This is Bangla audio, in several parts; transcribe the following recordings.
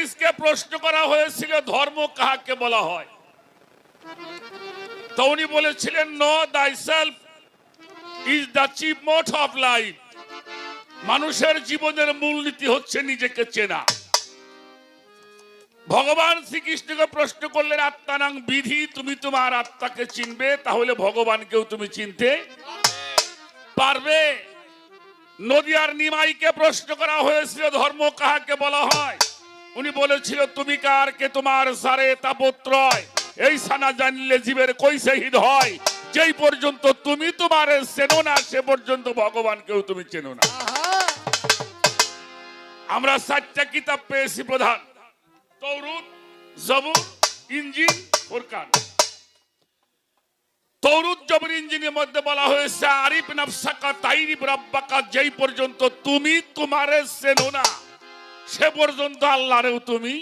সক্রেটিসকে প্রশ্ন করা হয়েছিল ধর্ম কাকে বলা হয়, তো উনি বলেছিলেন no thyself is the chief motto of life। মানুষের জীবনের মূলনীতি হচ্ছে নিজেকে চেনা। ভগবান শ্রীকৃষ্ণকে প্রশ্ন করলেন আত্মানাং বিধি, তুমি তোমার আত্মাকে চিনবে তাহলে ভগবানকেও তুমি চিনতে পারবে। নদিয়ার নিমাইকে প্রশ্ন করা হয়েছিল ধর্ম কাকে বলা হয়, উনি বলেছিল তুমি কার কে তোমার সারে তাপত্রয়, এই সানা জানলে জীবের কই শহীদ হয়। যেই পর্যন্ত তুমি তোমার চেনো না সে পর্যন্ত ভগবানকেও তুমি চেনো না। আমরা 4টা কিতাব পেয়েছি প্রধান, তৌরাত, জবুর, ইনজিল, ফুরকান। তৌরাত, জবুর, ইনজিলের মধ্যে বলা হয়েছে আরিফ নাফসাকা তাইরিফ রাব্বাকা, যেই পর্যন্ত তুমি তোমারে চেনো না সে পর্যন্ত আল্লাহরেও তুমি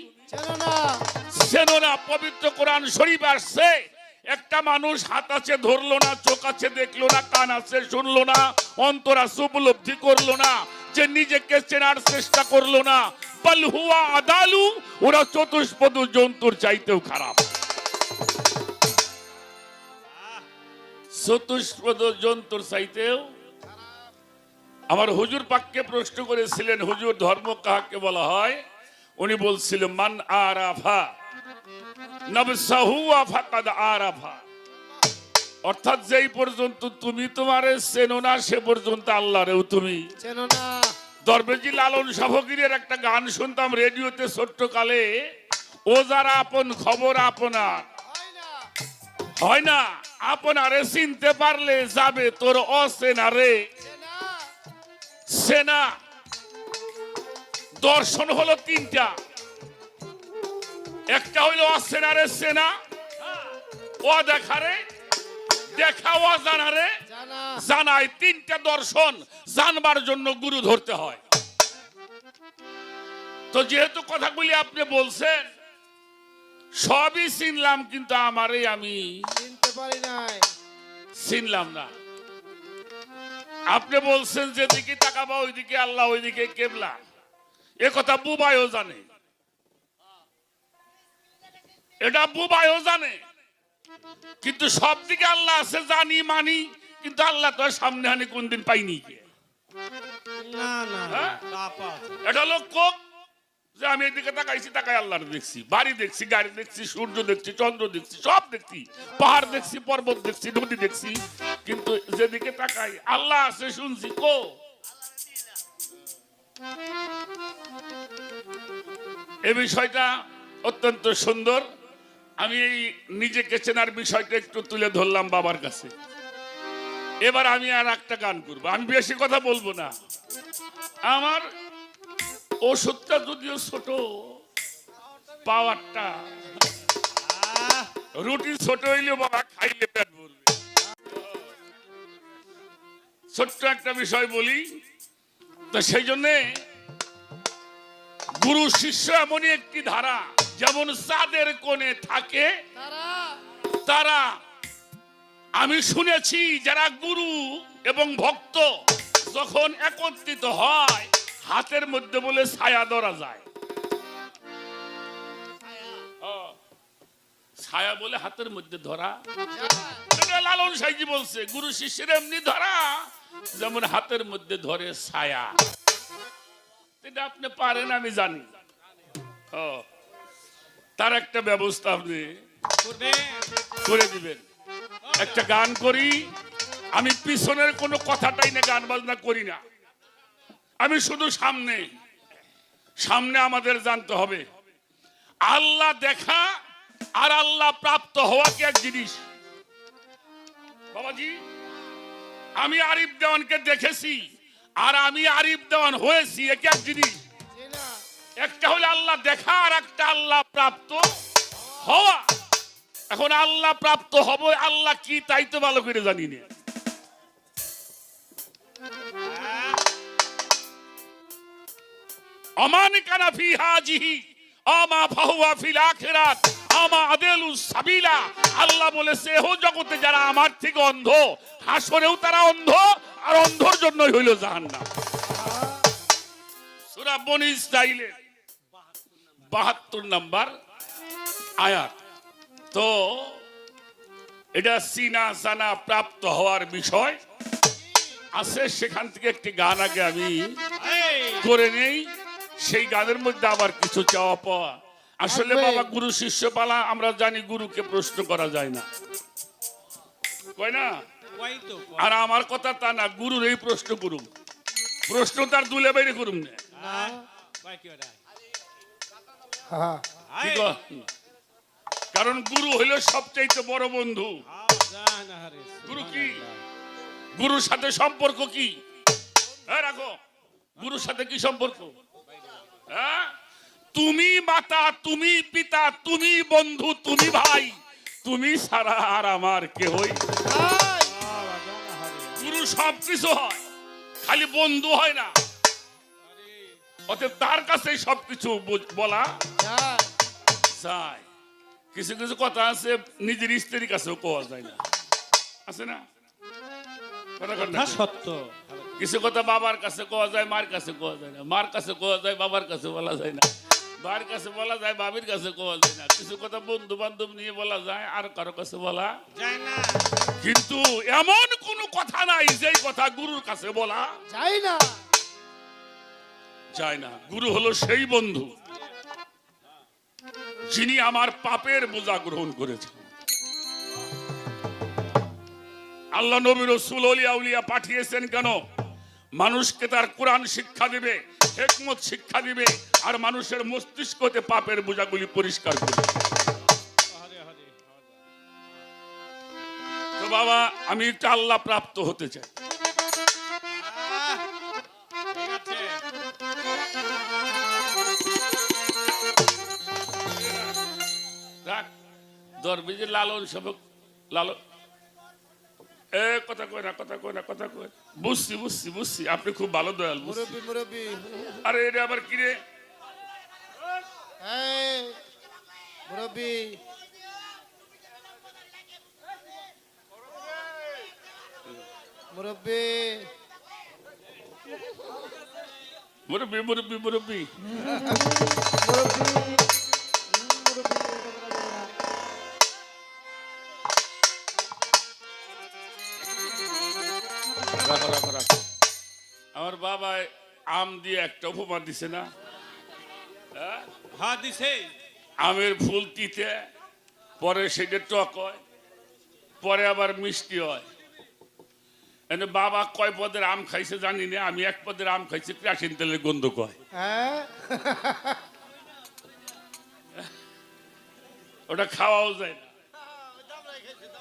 চেনো না। পবিত্র কোরআন শরীফ আসছে একটা মানুষ হাত আছে ধরলো না, চোখ আছে দেখলো না, কান আছে শুনলো না, অন্তর আছে উপলব্ধি করলো না, যে নিজেকে চেনার চেষ্টা করলো না, বাল হুয়া আদালু, ওরা চতুষ্পদ জন্তুর চাইতেও খারাপ। চতুষ্পদ জন্তুর চাইতেও। আমার হুজুর পাককে প্রশ্ন করেছিলেন হুজুর ধর্ম কাকে বলা হয়, উনি বলছিলেন মান আরাফা নফসাহু ফাকাদ আরাফা, অর্থাৎ যেই পর্যন্ত তুমি তোমারে চেনো না সে পর্যন্ত আল্লাহরেও তুমি চেনো না। দরবেজি লালন শাহগীরের একটা গান শুনতাম রেডিওতে ছোট্ট কালে, ও যারা আপন খবর আপনার হয় না, আপনারে চিনতে পারলে যাবে তোর অচেনারে চেনা। দর্শন হলো 3টা, একটা হইলো অচেনারে চেনা, ও দেখারে দেখা, ও জানারে জানাই। 3টা দর্শন জানবার জন্য গুরু ধরতে হয়। তো যেহেতু কথাগুলি আপনি বলছেন সবই চিনলাম কিন্তু আমারে আমি চিনতে পারি নাই, চিনলাম না। আপনি বলছেন যেদিকে তাকাবা ওইদিকে আল্লাহ, ওইদিকে কেবলা, এ কথা বুবাইও জানে, এটা বুবাইও জানে, কিন্তু সব দিকে আল্লাহ আছে জানি মানি, কিন্তু আল্লাহ তো সামনে হানি কোনদিন পাইনি। এটা লোক যে আমি এদিকে তাকাইছি, তাকাই আল্লাহর দেখছি, বাড়ি দেখছি, গাড়ি দেখছি, সূর্য দেখছি, চন্দ্র দেখছি, সব দেখছি, পাহাড় দেখছি, পর্বত দেখছি, নদী দেখছি, কিন্তু যেদিকে তাকাই আল্লাহ আছে শুনছি কো। এই বিষয়টা অত্যন্ত সুন্দর। আমি এই নিজেকে চেনার বিষয়টা একটু তুলে ধরলাম বাবার কাছে। এবার আমি আর একটা গান করবো, আমি বেশি কথা বলবো না। আমার ওষুধটা যদিও ছোট, পাওয়ারটা রুটি ছোট হইলেও বাবা খাইলে পেট ভরবে। ছোট্ট একটা বিষয় বলি, তো সেই জন্যে গুরু শিষ্য এমনই একটি ধারা, যেমন চাঁদের কোণে থাকে তারা। আমি শুনেছি যারা গুরু এবং ভক্ত যখন একত্রিত হয় হাতের মধ্যে বলে ছায়া ধরা যায়, ছায়া বলে হাতের মধ্যে ধরা। লালন সাইজি বলছে গুরু শিষ্যের এমনি ধরা যেমন হাতের মধ্যে ধরে ছায়া। এটা আপনি পারেন আমি জানি, তার একটা ব্যবস্থা আপনি করে দিবেন। একটা গান করি, আমি পিছনের কোনো কথাটাই না গান বাজনা করি না, আমি শুধু সামনে সামনে আমাদের জানতে হবে আল্লাহ দেখা আর আল্লাহ প্রাপ্ত হওয়া কি এক জিনিস। বাবাজি, আমি আরিফ দেওয়ানকে দেখেছি আর আমি আরিফ দেওয়ান হয়েছি, এক এক জিনিস। একটা হলো আল্লাহ দেখা আর একটা আল্লাহ প্রাপ্ত হওয়া। এখন আল্লাহ প্রাপ্ত হব আল্লাহ কি তাই তো ভালো করে জানি না। আমান কানা ফি হাজিহি আমা ফাহুয়া ফিল আখিরাত আমা আদেলু সাবিলা। আল্লাহ বলেছে ও জগতে যারা আমার থেকে অন্ধ হাসরেও তারা অন্ধ, আর অন্ধর জন্যই হইল জাহান্নাম। সূরা বনী ইসরাঈলের 72 নম্বর আয়াত। তো এটা চিনা জানা প্রাপ্ত হওয়ার বিষয় আছে, সেখান থেকে একটি গান আগে আমি করে নেই। সেই গানের মধ্যে আবার কিছু চাওয়া পাওয়া। আসলে বাবা, গুরু শিষ্য পালা আমরা জানি, গুরুকে প্রশ্ন করা যায় না, কয় না? আর আমার কথা তা না, গুরুর এই প্রশ্ন করুম, প্রশ্ন তার দুলে বাইরে করুম না। কারণ গুরু হইল সবচাইতে বড় বন্ধু। গুরু কি? গুরুর সাথে সম্পর্ক কি? রাখো, গুরুর সাথে কি সম্পর্ক? তুমি মাতা, তুমি পিতা, তুমি বন্ধু, তুমি ভাই, তুমি ছাড়া আর আমার কেহই। গুরু সবকিছু হয়, খালি বন্ধু হয় না। অতএব তার কাছে সবকিছু বলা যায়। কিছু কিছু কথা আছে নিজের স্ত্রীর কাছেও কোয়া যায় না, আছে না? সত্য। কিছু কথা বাবার কাছে কোয়া যায়, মার কাছে কোয়া যায় না। মার কাছে কোয়া যায়, বাবার কাছে বলা যায় না। বাবার কাছে বলা যায়, বাবির কাছে কোয়া যায় না। কিছু কথা বন্ধু বান্ধব নিয়ে বলা যায়, আর কারো কাছে বলা যায় না। কিন্তু এমন কোন কথা নাই যে কথা গুরুর কাছে বলা যায় না, যায় না। গুরু হলো সেই বন্ধু যিনি আমার পাপের বোঝা গ্রহণ করেছেন। আল্লাহ নবী রাসূল আউলিয়া উলিয়া পাঠিয়েছেন কেন? মানুষকে তার কোরআন শিক্ষা দিবে, হিকমত শিক্ষা দিবে, আর মানুষের মস্তিষ্কতে পাপের বোঝাগুলি পরিষ্কার করবে। তো বাবা, আমি একটু আল্লাহ প্রাপ্ত হতে চাই। দরবেজের লালন সবক লালন কথা কয় না, কথা কয় না, কথা কয়। বুঝছি বুঝছি বুঝছি, আপনি খুব ভালো দয়াল। আরে এটা আবার কি রে? মুরব্বি মুরব্বি মুরব্বি মুরব্বি মুরব্বি আমার বাবা আম দিয়ে একটা উপমা দিছে না? হ্যাঁ দিছে। আমের ফুল তিতে, পরে সেটা টক হয়, পরে আবার মিষ্টি হয়। বাবা কয় পদের আম খাইছে জানি না, আমি এক পদের আম খাইছি, কেরাসিন তেলের গন্ধ কয়। ওটা খাওয়াও যায়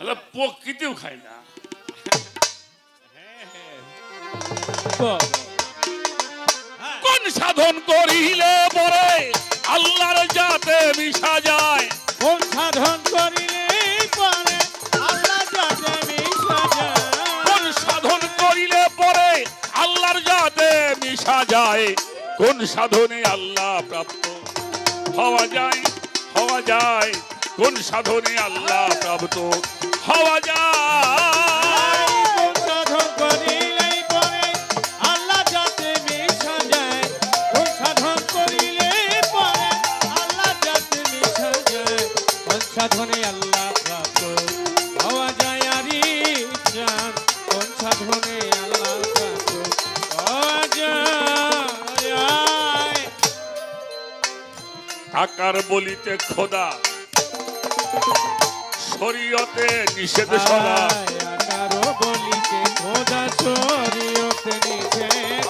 না, প্রকৃতিও খায় না। কোন সাধন করিলে পরে আল্লাহর জাতে মিশা যায়? কোন সাধন করিলে পরে আল্লাহর জাতে মিশা যায়? কোন সাধন করিলে পরে আল্লাহর জাতে মিশা যায়? কোন সাধনে আল্লাহ প্রাপ্ত হওয়া যায়, হওয়া যায়? কোন সাধনে আল্লাহ প্রাপ্ত হওয়া যায়? কোন সাধন করিলে পরে আল্লাহ জাতে মিশা যায়? কোন সাধন করিলে পরে আল্লাহ জাতে মিশা যায়? কোন সাধনে আল্লাহ প্রাপ্ত হওয়া যায়? আরে জান, কোন সাধনে আল্লাহ প্রাপ্ত হওয়া যায়? আকার বলিতে খোদা, শরীয়তে নিষেধ সদা। আকার বলিতে খোদা, শরীয়তে নিষেধ।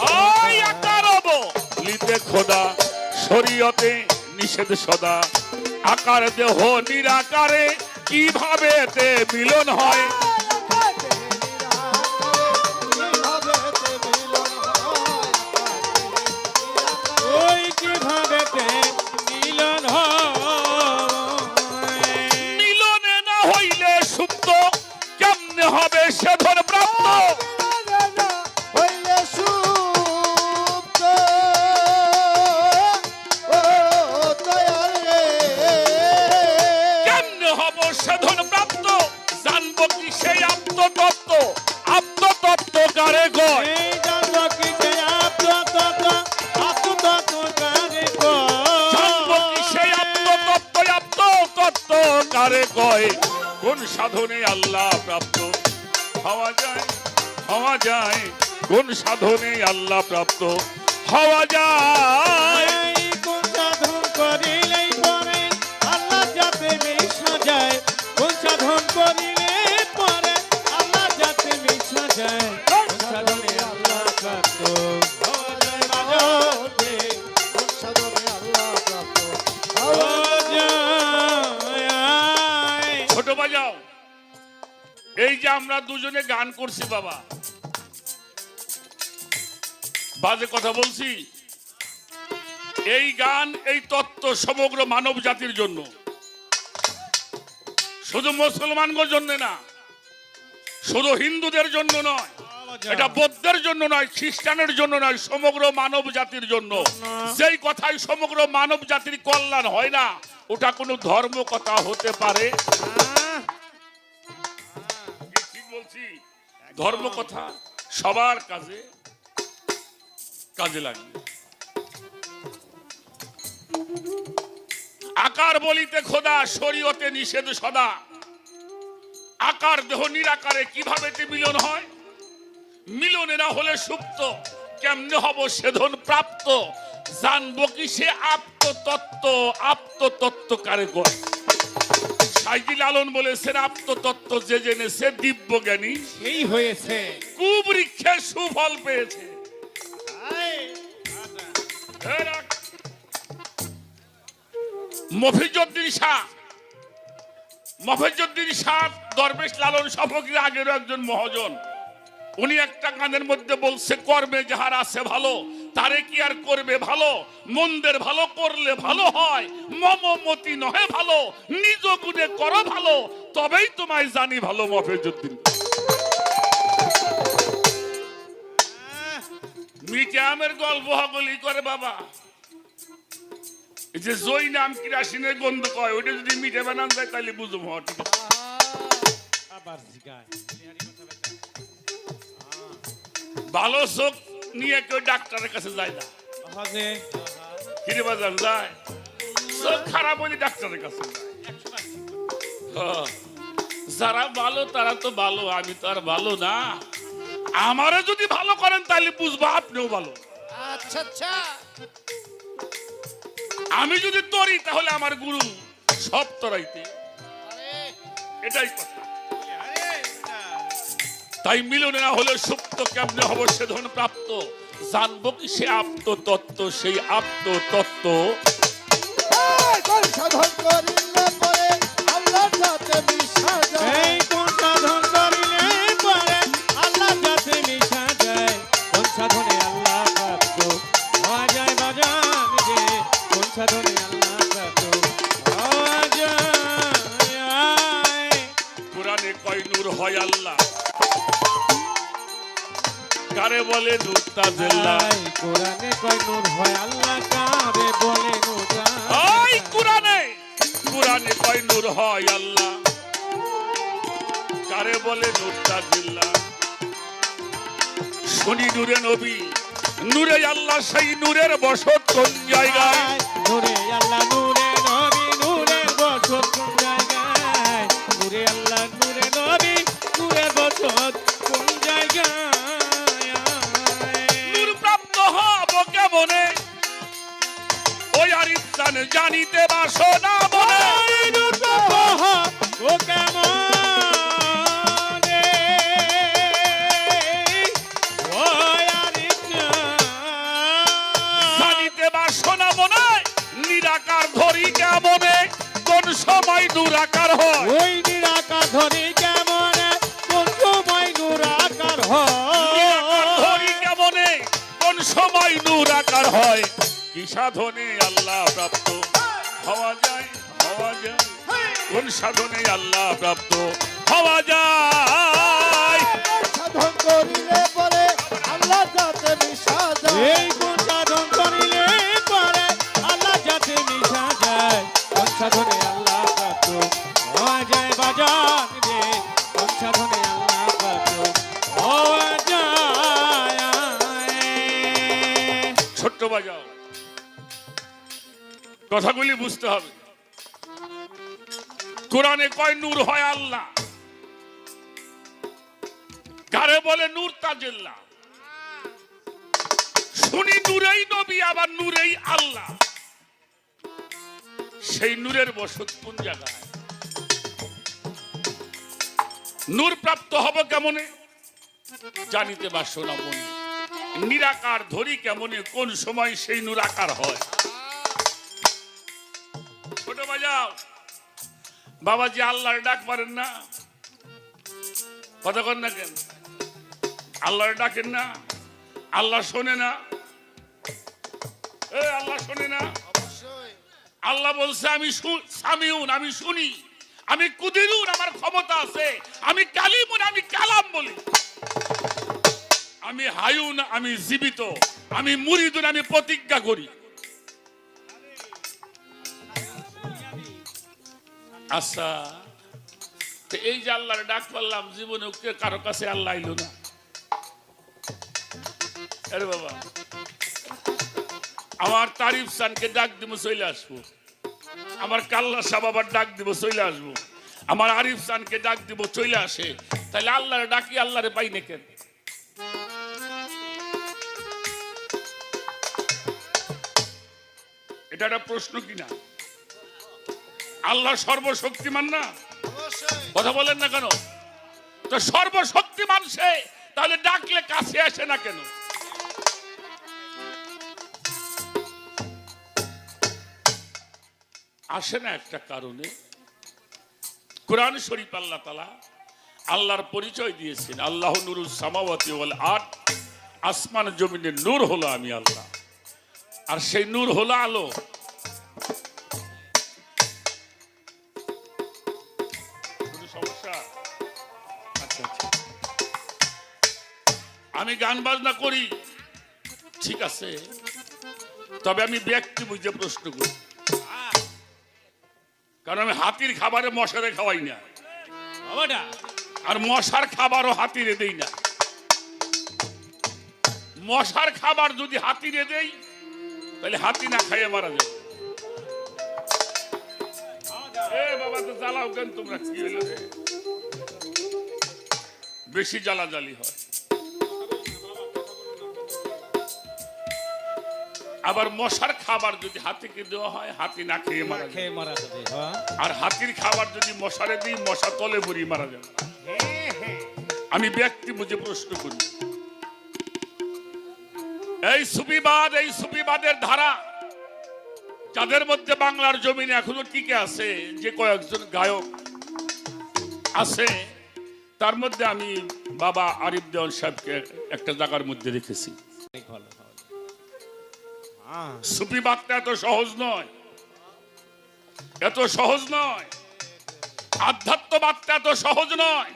আকার বলিতে খোদা, শরীয়তে নিষেধ সদা। আকার দেহ নিরাকারে কিভাবে তে মিলন হয়? ওই কিভাবে তে মিলন হয়? মিলনে না হইলে সুপ্ত কেমনে হবে সাধন প্রাপ্ত? হইলে সুপ্ত কেমনে হব সাধন প্রাপ্ত? জানবো কিসে কারে কয় কোন সাধনে আল্লাহ প্রাপ্ত হওয়া যায় কোন সাধনে আল্লাহ প্রাপ্ত হওয়া যায় কোন সাধন করিলেই পরে আল্লাহ যাতে মিশা যায় কোন সাধন করিলে পরে আল্লাহ যাতে মিশা যায় কোন সাধনে আল্লাহ প্রাপ্ত হওয়া যায় বাজাতে কোন সাধনে আল্লাহ প্রাপ্ত হওয়া যায়। ছোট বাজাও এই যে আমরা দুজনে গান করছি বাবা বাজে কথা বলছি এই গান এই তত্ত্ব সমগ্র মানব জাতির জন্য শুধু মুসলমানদের জন্য না শুধু হিন্দুদের জন্য নয় এটা বৌদ্ধের জন্য নয় খ্রিস্টানের জন্য নয় সমগ্র মানব জাতির জন্য যেই কথাই সমগ্র মানব জাতির কল্যাণ হয় না ওটা কোনো ধর্ম কথা হতে পারে ঠিক বলছি ধর্ম কথা সবার কাজে লাগবে আকার বলিতে খোদা শরীয়তে নিষেধ সদা আকার দেহ নিরাকারে কিভাবে মিলন হয় মিলনে না হলে সুপ্ত কেমনে হব সেধন প্রাপ্ত জানবো কি সে আত্মতত্ত্ব কারে কয় সাইজি লালন বলেছেন আত্মতত্ত্ব যে জেনেছে দিব্য জ্ঞানী সেই হয়েছে কুবৃক্ষে সুফল পেয়েছে মফিজউদ্দিন শাহ দরবেশ লালন সফকির আগের একজন মহাজন উনি একটা গানের মধ্যে বলছে কর্মে যাহার আছে ভালো তারে কি আর করবে ভালো মন্দের ভালো করলে ভালো হয় মমমতি নহে ভালো নিজ গুণে করো ভালো তবেই তোমায় জানি ভালো মফিজউদ্দিন মিটামের গল্প হগলি করে বাবা এই যে জয় নাম কিরাসিনের গন্ধ কয় ওইটা যদি মিটে বানান যায় তাহলে বুঝবো ঠিক আছে আবার জিগায় ভালো চোখ নিয়ে কেউ ডাক্তারের কাছে যায় না হজে কিরে বাজান যায় চোখ খারাপ হলে ডাক্তারের কাছে যায় হ্যাঁ। যারা ভালো তারা তো ভালো আমি তো আর ভালো না আমারে যদি ভালো করেন তাহলে বুঝবো আপনিও ভালো আচ্ছা আচ্ছা আমি যদি তরি তাহলে আমার গুরু সব তরাইতে এটাই কথা তাই মিলনে না হলে সুপ্ত কেমনে হব সেধন প্রাপ্ত জানবো কি সে আত্মতত্ত্ব সেই আত্মতত্ত্ব কোন সাধন করিলে পরে আল্লাহ যাতে মিশা যায় এই কোন সাধন করিলে পরে আল্লাহ যাতে মিশা যায় কোন সাধনে আল্লাহ প্রাপ্ত হওয়া যায় বাজান যে কোন সাধনে আল্লাহ প্রাপ্ত হওয়া যায় কোরআনে কয় নূর হয় আল্লাহ কারে বলে নূর তাজেল্লাহ কোরআনে কয় নূর হয় আল্লাহ কারে বলে নূর ওই কোরআনে কয় নূর হয় আল্লাহ কারে বলে নূর তাজেল্লাহ শুনি নূরে নবী নূরে আল্লাহ সেই নূরের বসত কোন জায়গায় নূরে আল্লাহ নূরে নবী নূরের বসত কোন জায়গায় নূরে আল্লাহ নূরে নবী নূরের বসত কোন জায়গায় নূর প্রাপ্ত হব কেমনে ওই আর ইনসান জানিতে বাসনা বলে নূর প্রাপ্ত ও কেমন জানিতে বাসনা মনে নিরাকার ধরি কেমনে কোন সময় দুরাকার হয় ওই নিরাকার ধরি কেমন কোন সময় নিরাকার নিরাকার হয় ধরি কেমনে কোন সময় দুরাকার হয় কি সাধনে আল্লাহ প্রাপ্ত হওয়া যায় কোন সাধনে আল্লাহ প্রাপ্ত হওয়া যায় সাধন করিলে পরে আল্লাহ যাতে মিশা যায় এই কোন সাধন করিলে পরে আল্লাহ যাতে মিশা যায় কোন সাধনে আল্লাহ প্রাপ্ত হওয়া যায় বাজান রে কোন সাধনে আল্লাহ প্রাপ্ত হওয়া যায় ছোট্ট বাজাও কথাগুলি বুঝতে হবে কোরআনে কয় নূর হয় আল্লাহ, কারে বলে নূর তাজেল্লা। শুনি নূরেই নবী আবার নূরেই আল্লাহ, সেই নূরের বসত কোন জায়গায়? নূর প্রাপ্ত হব কেমনে? জানিতে বাসনা মনে। নিরাকার ধরি কেমনে, কোন সময় সেই নূর আকার হয়? ছোট বাজাও বাবাজি, আল্লাহর ডাক পারেন না? কথা কন না কেন? আল্লাহর ডাকেন না? আল্লাহ শোনে না? আল্লাহ শোনে না? আল্লাহ বলছে আমি সামিউন, আমি শুনি, আমি কুদিরুন, আমার ক্ষমতা আছে, আমি কালিমুন, আমি কালাম বলি, আমি হায়ুন, আমি জীবিত, আমি মুরিদুন, আমি প্রতিজ্ঞা করি। আচ্ছা, তো এই যে আল্লাহর ডাক পারলাম, জীবনে কারো কাছে আল্লাহ আইলো না। আরে বাবা, আমার তারিফ সানকে ডাক দিব চলে আসবো, আমার কাল্লা সাহেব আবার ডাক দিব চলে আসবো, আমার আরিফ সানকে ডাক দিব চলে আসে, তাহলে আল্লাহর ডাকি আল্লাহরে পাই না কেন? এটা একটা প্রশ্ন কিনা? আল্লাহ সর্বশক্তিমান না? কথা বলেন না কেন? তো সর্বশক্তিমান সে, তাহলে ডাকলে কাছে আসে না কেন? আসে না একটা কারণে। কোরআন শরীফ আল্লাহ তাআলা আল্লাহর পরিচয় দিয়েছেন, আল্লাহ নূরুস সামাওয়াতি ওয়াল আরদ, আসমান জমিনের নূর হলো আমি আল্লাহ, আর সেই নূর হলো আলো। সমস্যা? আচ্ছা আচ্ছা, আমি গান বাজনা করি ঠিক আছে, তবে আমি ব্যক্তি বুঝে প্রশ্ন করি, কারণ আমি হাতির খাবারে মশারে খাওয়াই না, আর মশার খাবারও হাতিরে দেই না। মশার খাবার যদি হাতিরে দেই, তাহলে হাতি না খাইয়ে মারা যাবে। বাবা তো জ্বালাও কেন তোমরা? কি হইল রে? বেশি জ্বালাজালি হয়। আবার মশার খাবার যদি হাতিকে দেওয়া হয়, হাতি না খেয়ে মারা যাবে। আর হাতির খাবার যদি মশারে দিই, মশা তলে ভরি মারা যাবে। আমি ব্যক্তি বুঝে প্রশ্ন করি, এই সুফিবাদের ধারা যাদের মধ্যে বাংলার জমিনে এখনো টিকে আছে, যে কয়েকজন গায়ক আছে, তার মধ্যে আমি বাবা আরিফ দেওয়ান সাহেবকে একটা জায়গার মধ্যে রেখেছি। সুফিবাদটা এত সহজ নয়, এত সহজ নয়। আধ্যাত্মবাদটা এত সহজ নয়।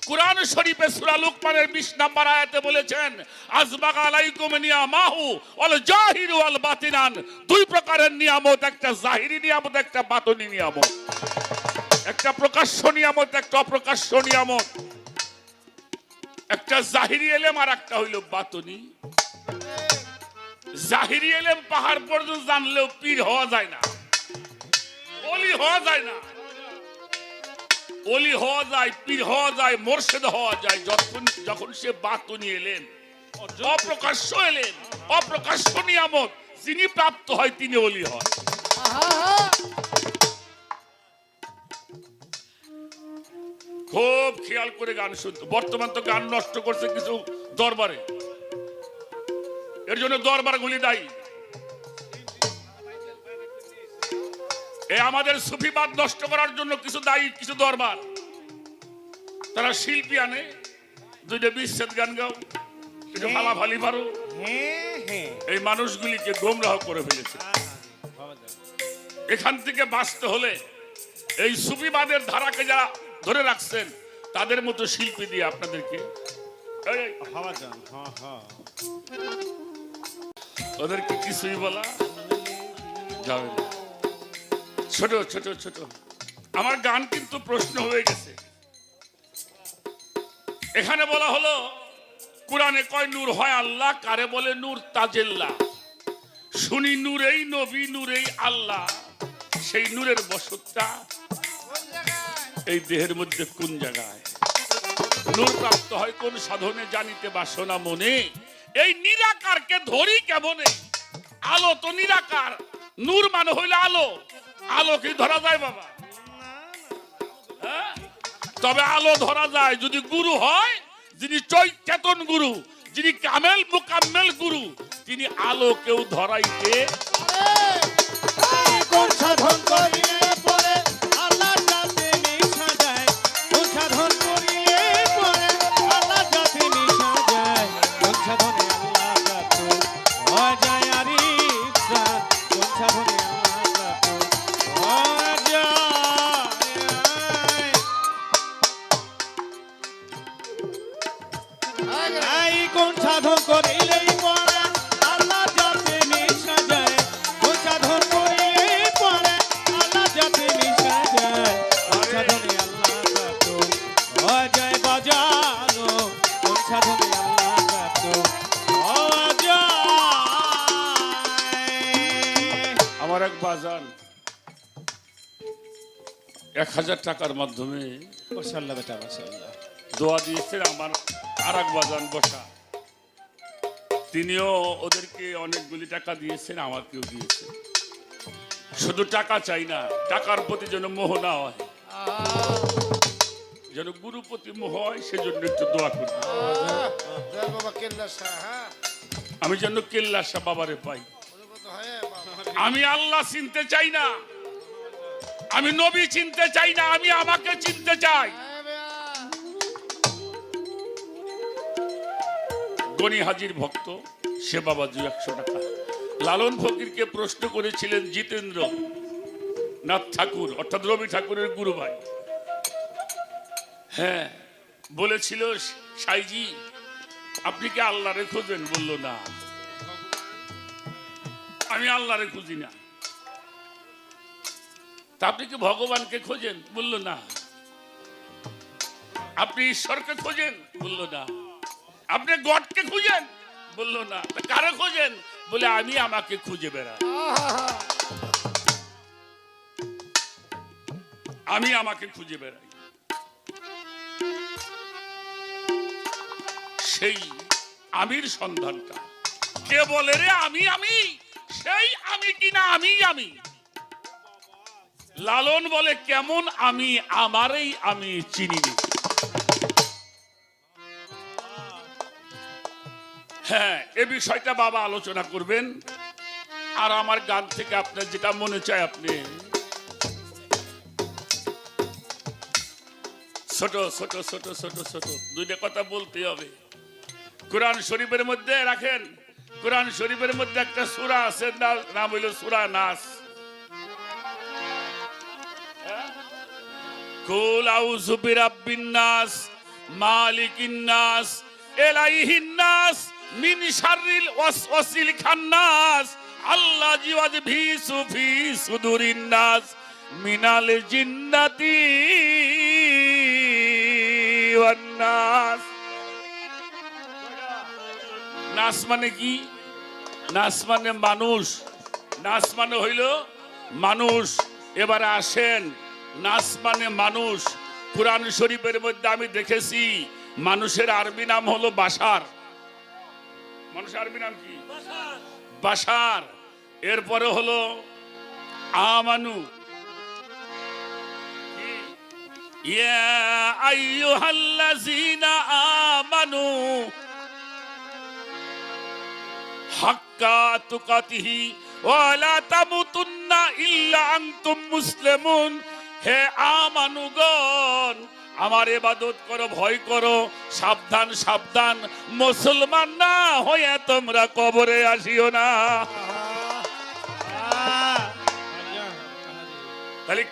কুরআন শরীফে সূরা লুকমানের 20 নম্বর আয়াতে বলেছেন, আজবাগা আলাইকুম নিয়ামাহু ওয়াল জাহিরু ওয়াল বাতিনান। দুই প্রকারের নিয়ামত, একটা জাহিরি নিয়ামত, একটা বাতিনি নিয়ামত। একটা প্রকাশ্য নিয়ামত, একটা অপ্রকাশ্য নিয়ামত। একটা জাহিরি ইলম আর একটা হইল বাতিনি। জাহিরি ইলম পাহাড় পর্যন্ত জানলেও পীর হওয়া যায় না, ওলি হওয়া যায় না। ওলি হওয়া যায়, পীর হওয়া যায়, মুর্শিদ হওয়া যায় যখন সে বাতুনি এলেন, অপ্রকাশ্য এলেন, অপ্রকাশ্য নিয়ামত যিনি প্রাপ্ত হয় তিনি ওলি হয়। খুব খেয়াল করে গান শুনতো। বর্তমান তো গান নষ্ট করছে কিছু দরবারে, এর জন্য দরবার গুলি দায়ী। আমাদের সুফিবাদ নষ্ট করার জন্য কিছু দায়ী কিছু দরবার। তারা শিল্পী আনে, দুইটা বিচ্ছেদ গান গাও, একটু ফালাফালি পারো, এই মানুষগুলিকে গোমরাহ করে ফেলেছে। এখান থেকে বাঁচতে হলে এই সুফিবাদের ধারাকে যারা ধরে রাখছেন তাদের মতো শিল্পী দিয়ে আপনাদেরকে ওদেরকে কিছুই বলা যাবে না। ছোট ছোট ছোট আমার গান কিন্তু প্রশ্ন হয়ে গেছে। এখানে বলা হলো কোরআনে কয় নূর হয় আল্লাহ, কারে বলে নূর তাজেল্লা। শুনি নূরেই নবী, নূরেই আল্লাহ, সেই নূরের বসতটা এই দেহের মধ্যে কোন জায়গায় নূর প্রাপ্ত হয় কোন সাধনে জানিতে বাসনা মনে। এই নিরাকারকে ধরি কেমনে? আলো তো নিরাকার, নূর মানে হইলে আলো। আলো কি ধরা যায় বাবা? হ্যাঁ? তবে আলো ধরা যায় যদি গুরু হয়, যিনি চেতন গুরু, যিনি কামেল মুকাম্মেল গুরু, তিনি আলো কেউ ধরাইতে। কোন সাধন করিলে পরে আল্লাহ যাতে মিশা যায়, কোন সাধন করিলে পরে আল্লাহ যাতে মিশা যায়, কোন সাধনে আল্লাহ যাতে হয়ে যায় আর ইচ্ছা, কোন সাধনে আল্লাহ যাতে হয়ে যায়। এই কোন সাধন করিলেই পরে আল্লাহ যাতে মিশা যায়, কোন সাধন করিলে পরে আল্লাহ যাতে মিশা যায়, কোন সাধনে আল্লাহ যাতে হয়ে যায় বাজানো, কোন সাধনে আল্লাহ যাতে হয়ে যায়। আমার এক বাজান 1000 টাকার মাধ্যমে মাশাআল্লাহ বেটা মাশাআল্লাহ। দোয়া দিয়েছেন। আমার আর এক বাজান বসা, তিনিও ওদেরকে অনেকগুলি টাকা দিয়েছেন, আমাকেও দিয়েছেন। শুধু টাকা চাই না, টাকার প্রতি যেন মোহ না হয়, যেন গুরু প্রতি মোহ হয়, সেজন্য একটু দোয়া করি। জয় বাবা কেল্লা শাহ। হ্যাঁ আমি যেন কেল্লা শাহ বাবারে পাই। বলবো তো হয় বাবা। আমি আল্লাহ চিনতে চাই না, আমি নবী চিনতে চাই না, আমি আমাকে চিনতে চাই। হ্যাঁ বেয়া। গনি হাজির ভক্ত সে বাবা 100 টাকা। লালন ফকিরকে প্রশ্ন করেছিলেন জিতেন্দ্র নাথ ঠাকুর, অর্থাৎ রবি ঠাকুরের গুরু ভাই। হ্যাঁ, বলেছিল সাইজি আপনি কি আল্লাহরে খোঁজেন? বলল না, আমি আল্লাহরে খুঁজি না। তা আপনি কি ভগবানকে খোঁজেন? বলল না। আপনি ঈশ্বরকে খোঁজেন? বলল না। আপনি গডকে খুঁজেন? বলল না। তা কারে খোঁজেন? বলে আমি আমাকে খুঁজে বেড়াই, আমি আমাকে খুঁজে বেড়াই। সেই আমির সন্ধানটা কে বলে রে আমি আমি, সেই আমি কিনা আমি আমি। লালন বলে কেমন আমি, আমারই আমি চিনি। হ্যাঁ, এ বিষয়টা বাবা আলোচনা করবেন। আর আমার গান থেকে আপনার যেটা মনে চায় আপনি ছোট ছোট ছোট ছোট ছোট দুইটা কথা বলতে হবে। কোরআন শরীফের মধ্যে রাখেন, কোরআন শরীফের মধ্যে একটা সূরা আছে, নাম হইল সূরা নাস। কুল আউযু বিরাব্বিন নাস মালিকিন নাস ইলাইহিন নাস মিন শাররিল ওয়াসওয়াসিল খান্নাস আল্লাযী ওয়াযবিসু ফি সুদুরিন নাস মিনাল জিন্নাতি ওয়ান নাস। নাস মানে কি? নাস মানে মানুষ, নাস মানে হইল মানুষ। এবারে আসেন, নাস মানে মানুষ। কুরআন শরীফের মধ্যে আমি দেখেছি মানুষের আরবি নাম হলো বাশার। মানুষের আরবি নাম কি? বাশার। এরপরে হলো আমানু। ইয়া আইয়ুহাল্লাযীনা আমানু হাক্কা তুকাতিহি ওয়া লা তামুতুন্না ইল্লা আনতুম মুসলিমুন। হে আমানুগণ, আমার ইবাদত করো, ভয় করো, সাবধান সাবধান, মুসলমান না হয়ে তোমরা কবরে আসিও না। তাহলে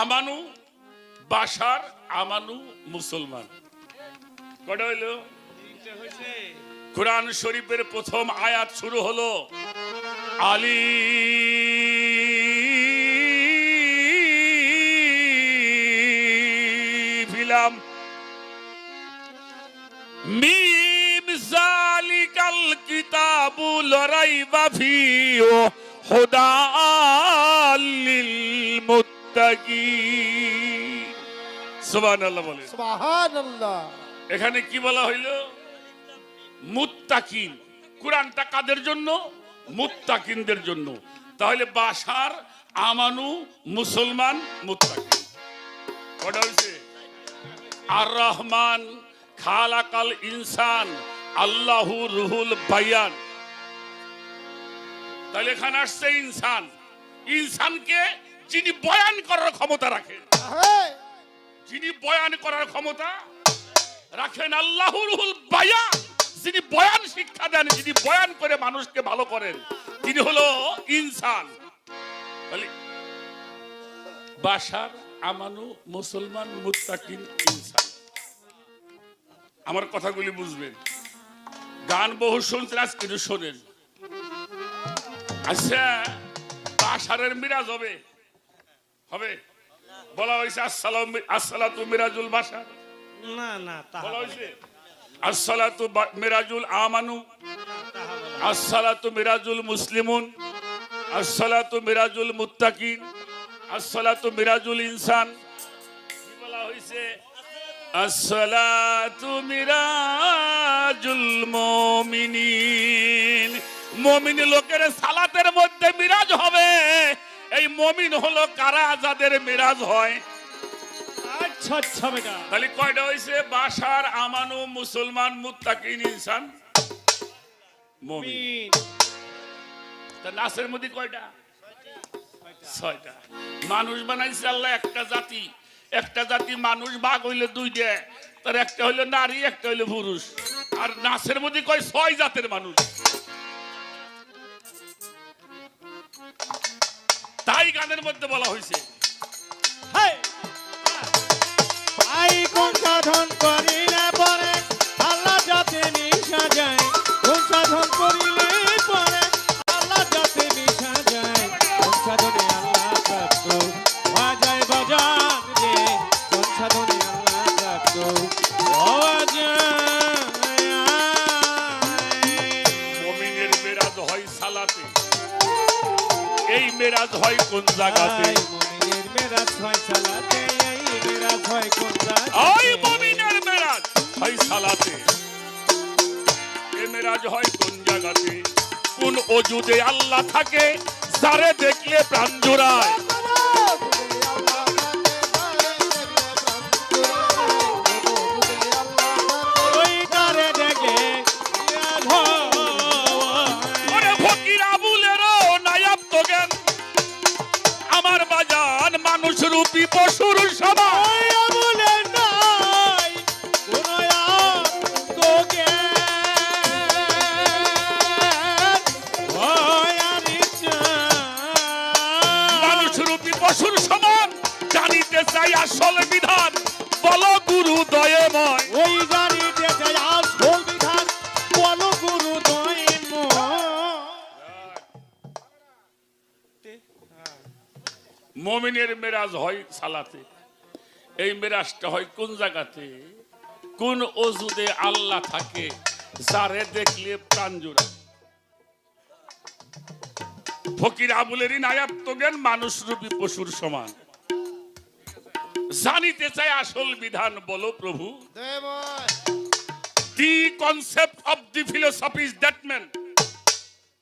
আমানু বাশার, আমানু মুসলমান, কটা হইল? কুরআন শরীফের প্রথম আয়াত শুরু হলো আলিফ লাম মিম যালিকাল কিতাবু লা রাইবা ফীহি হুদাল লিল মুত্তাকিন। সুবহানাল্লাহ বলেন। সুবহানাল্লাহ। এখানে কি বলা হইল? মুত্তাকিন। কোরআনটা কাদের জন্য? মুত্তাকিনদের জন্য। তাহলে বাশার, আমানু, মুসলমান, মুত্তাকিন। কটা হইছে? আর রহমান খালাকাল ইনসান আল্লাহু রুহুল বায়ান। তাহলে এখানে আসছে ইনসান। ইনসানকে যিনি বয়ান করার ক্ষমতা রাখেন, হ্যাঁ, যিনি বয়ান করার ক্ষমতা রাখেন, আল্লাহু রুহুল বায়ান, যিনি বয়ান শিক্ষা দেন, যিনি বয়ান করে মানুষকে ভালো করেন, তিনি হলো ইনসান। তাহলে বাশার, আমানু, মুসলমান, মুত্তাকিন, ইনসান। আমার কথাগুলি বুঝবেন। গান বহু শুনছেন, আজকে একটু শোনেন। আচ্ছা, বাশারের মিরাজ হবে? হবে? বলা হয়েছে আসসালাতু মিরাজুল বাশার। না না, বলা হয়েছে আসসালাতু মিরাজুল আমানু, আসসালাতু মিরাজুল মুসলিমুন, আসসালাতু মিরাজুল মুত্তাকিন, আসসালাতু মিরাজুল ইনসান। কি বলা হয়েছে? আসসালাতু মিরাজুল মুমিনিন। মুমিন লোকের সালাতের মধ্যে মিরাজ হবে। এই মুমিন হলো কারা? যাদের মিরাজ হয়। আচ্ছা আচ্ছা বেটা। তাহলে কয়টা হয়েছে? বাশার, আমানু, মুসলমান, মুত্তাকিন, ইনসান, মুমিন। তা নাসের মধ্যে কয়টা? ছয়টা। মানুষ বানাইছে আল্লাহ একটা জাতি। একটা জাতি মানুষ ভাগ হইলে দুইটা, তার একটা হইলো নারী, একটা হইলো পুরুষ। আর নাসের মধ্যে কয় ছয় জাতের মানুষ। তাই গানের মধ্যে বলা হয়েছে আই কোন সাধন করিলে পরে আল্লাহ যাতে মিশা যায়, কোন সাধন করিলে পরে আল্লাহ যাতে মিশা যায়, কোন সাধনে আল্লাহ প্রাপ্ত হওয়া যায় বাজান রে, কোন সাধনে আল্লাহ প্রাপ্ত হওয়া যায়। মুমিনের মেরাজ হয় সালাতে। এই মেরাজ হয় কোন জায়গাতে? মুমিনের মেরাজ হয় সালাতে, এই মেরাজ হয় কোন ওই জায়গাতে? মুমিনের মেরাজ হয় সালাতে। এই মেরাজ হয় কোন জায়গাতে? কোন ওজুদে আল্লাহ থাকে, যারে দেখলে প্রাণ জোড়ায়। ওই তারে দেখে ওরে ফকির আবুলেরও নায়াব তো জ্ঞান, আমার বাজান মানুষ রূপী পশুর সমান। মানুষ রূপী পশুর সমান, জানিতে চাই আসল বিধান, বলো গুরু দয়েময়। ওই জানিতে চাই আসল বিধান, বলো গুরু মুমিনের মেরাজ হয় সালাতে। এই মেরাজটা হয় কোন জায়গাতে? কোন ওজুদে আল্লাহ থাকে, যারে দেখলে প্রাণ জোড়ায়। ফকির আবুলেরই নায়াব জ্ঞান, মানুষ রূপী পশুর সমান, জানিতে চাই আসল বিধান, বলো প্রভু। দি concept of the philosophy is that man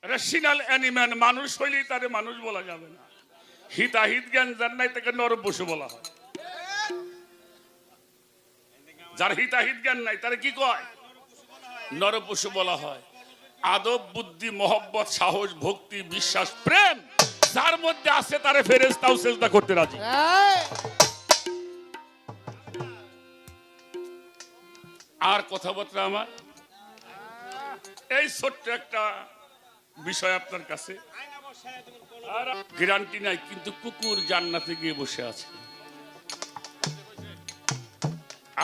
rational animal. মানুষ হইলেই তারে মানুষ বলা যাবে না। হিতাহিত জ্ঞান যার নাই তাকে নর পশু বলা হয়। যার হিতাহিত জ্ঞান নাই তারে কি কয়? নর পশু বলা হয়। আদব, বুদ্ধি, মহব্বত, সাহস, ভক্তি, বিশ্বাস, প্রেম যার মধ্যে আছে তারে ফেরেশতাও সেজদা করতে রাজি। আর কথাবার্তা আমার এই ছোট্ট একটা বিষয় আপনার কাছে, আর গ্যারান্টি নাই, কিন্তু কুকুর জান্নাতে গিয়ে বসে আছে।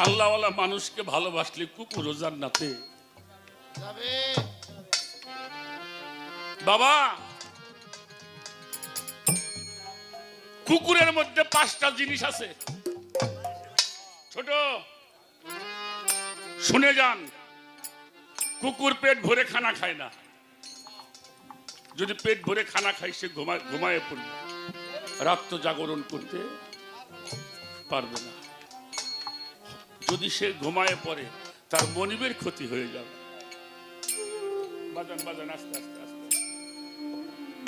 আল্লাহওয়ালা মানুষকে ভালোবাসলে কুকুরও জান্নাতে যাবে। বাবা, কুকুরের মধ্যে 5টা জিনিস আছে। ছোট শুনে যান, কুকুর পেট ভরে খানা খায় না। যদি পেট ভরে খানা খায় সে ঘুমায় পড়বে, রাত জাগরণ করতে পারবে না। যদি সে ঘুমায় পড়ে তার মনিবের ক্ষতি হয়ে যাবে। বাজান বাজান আস্তে আস্তে আস্তে।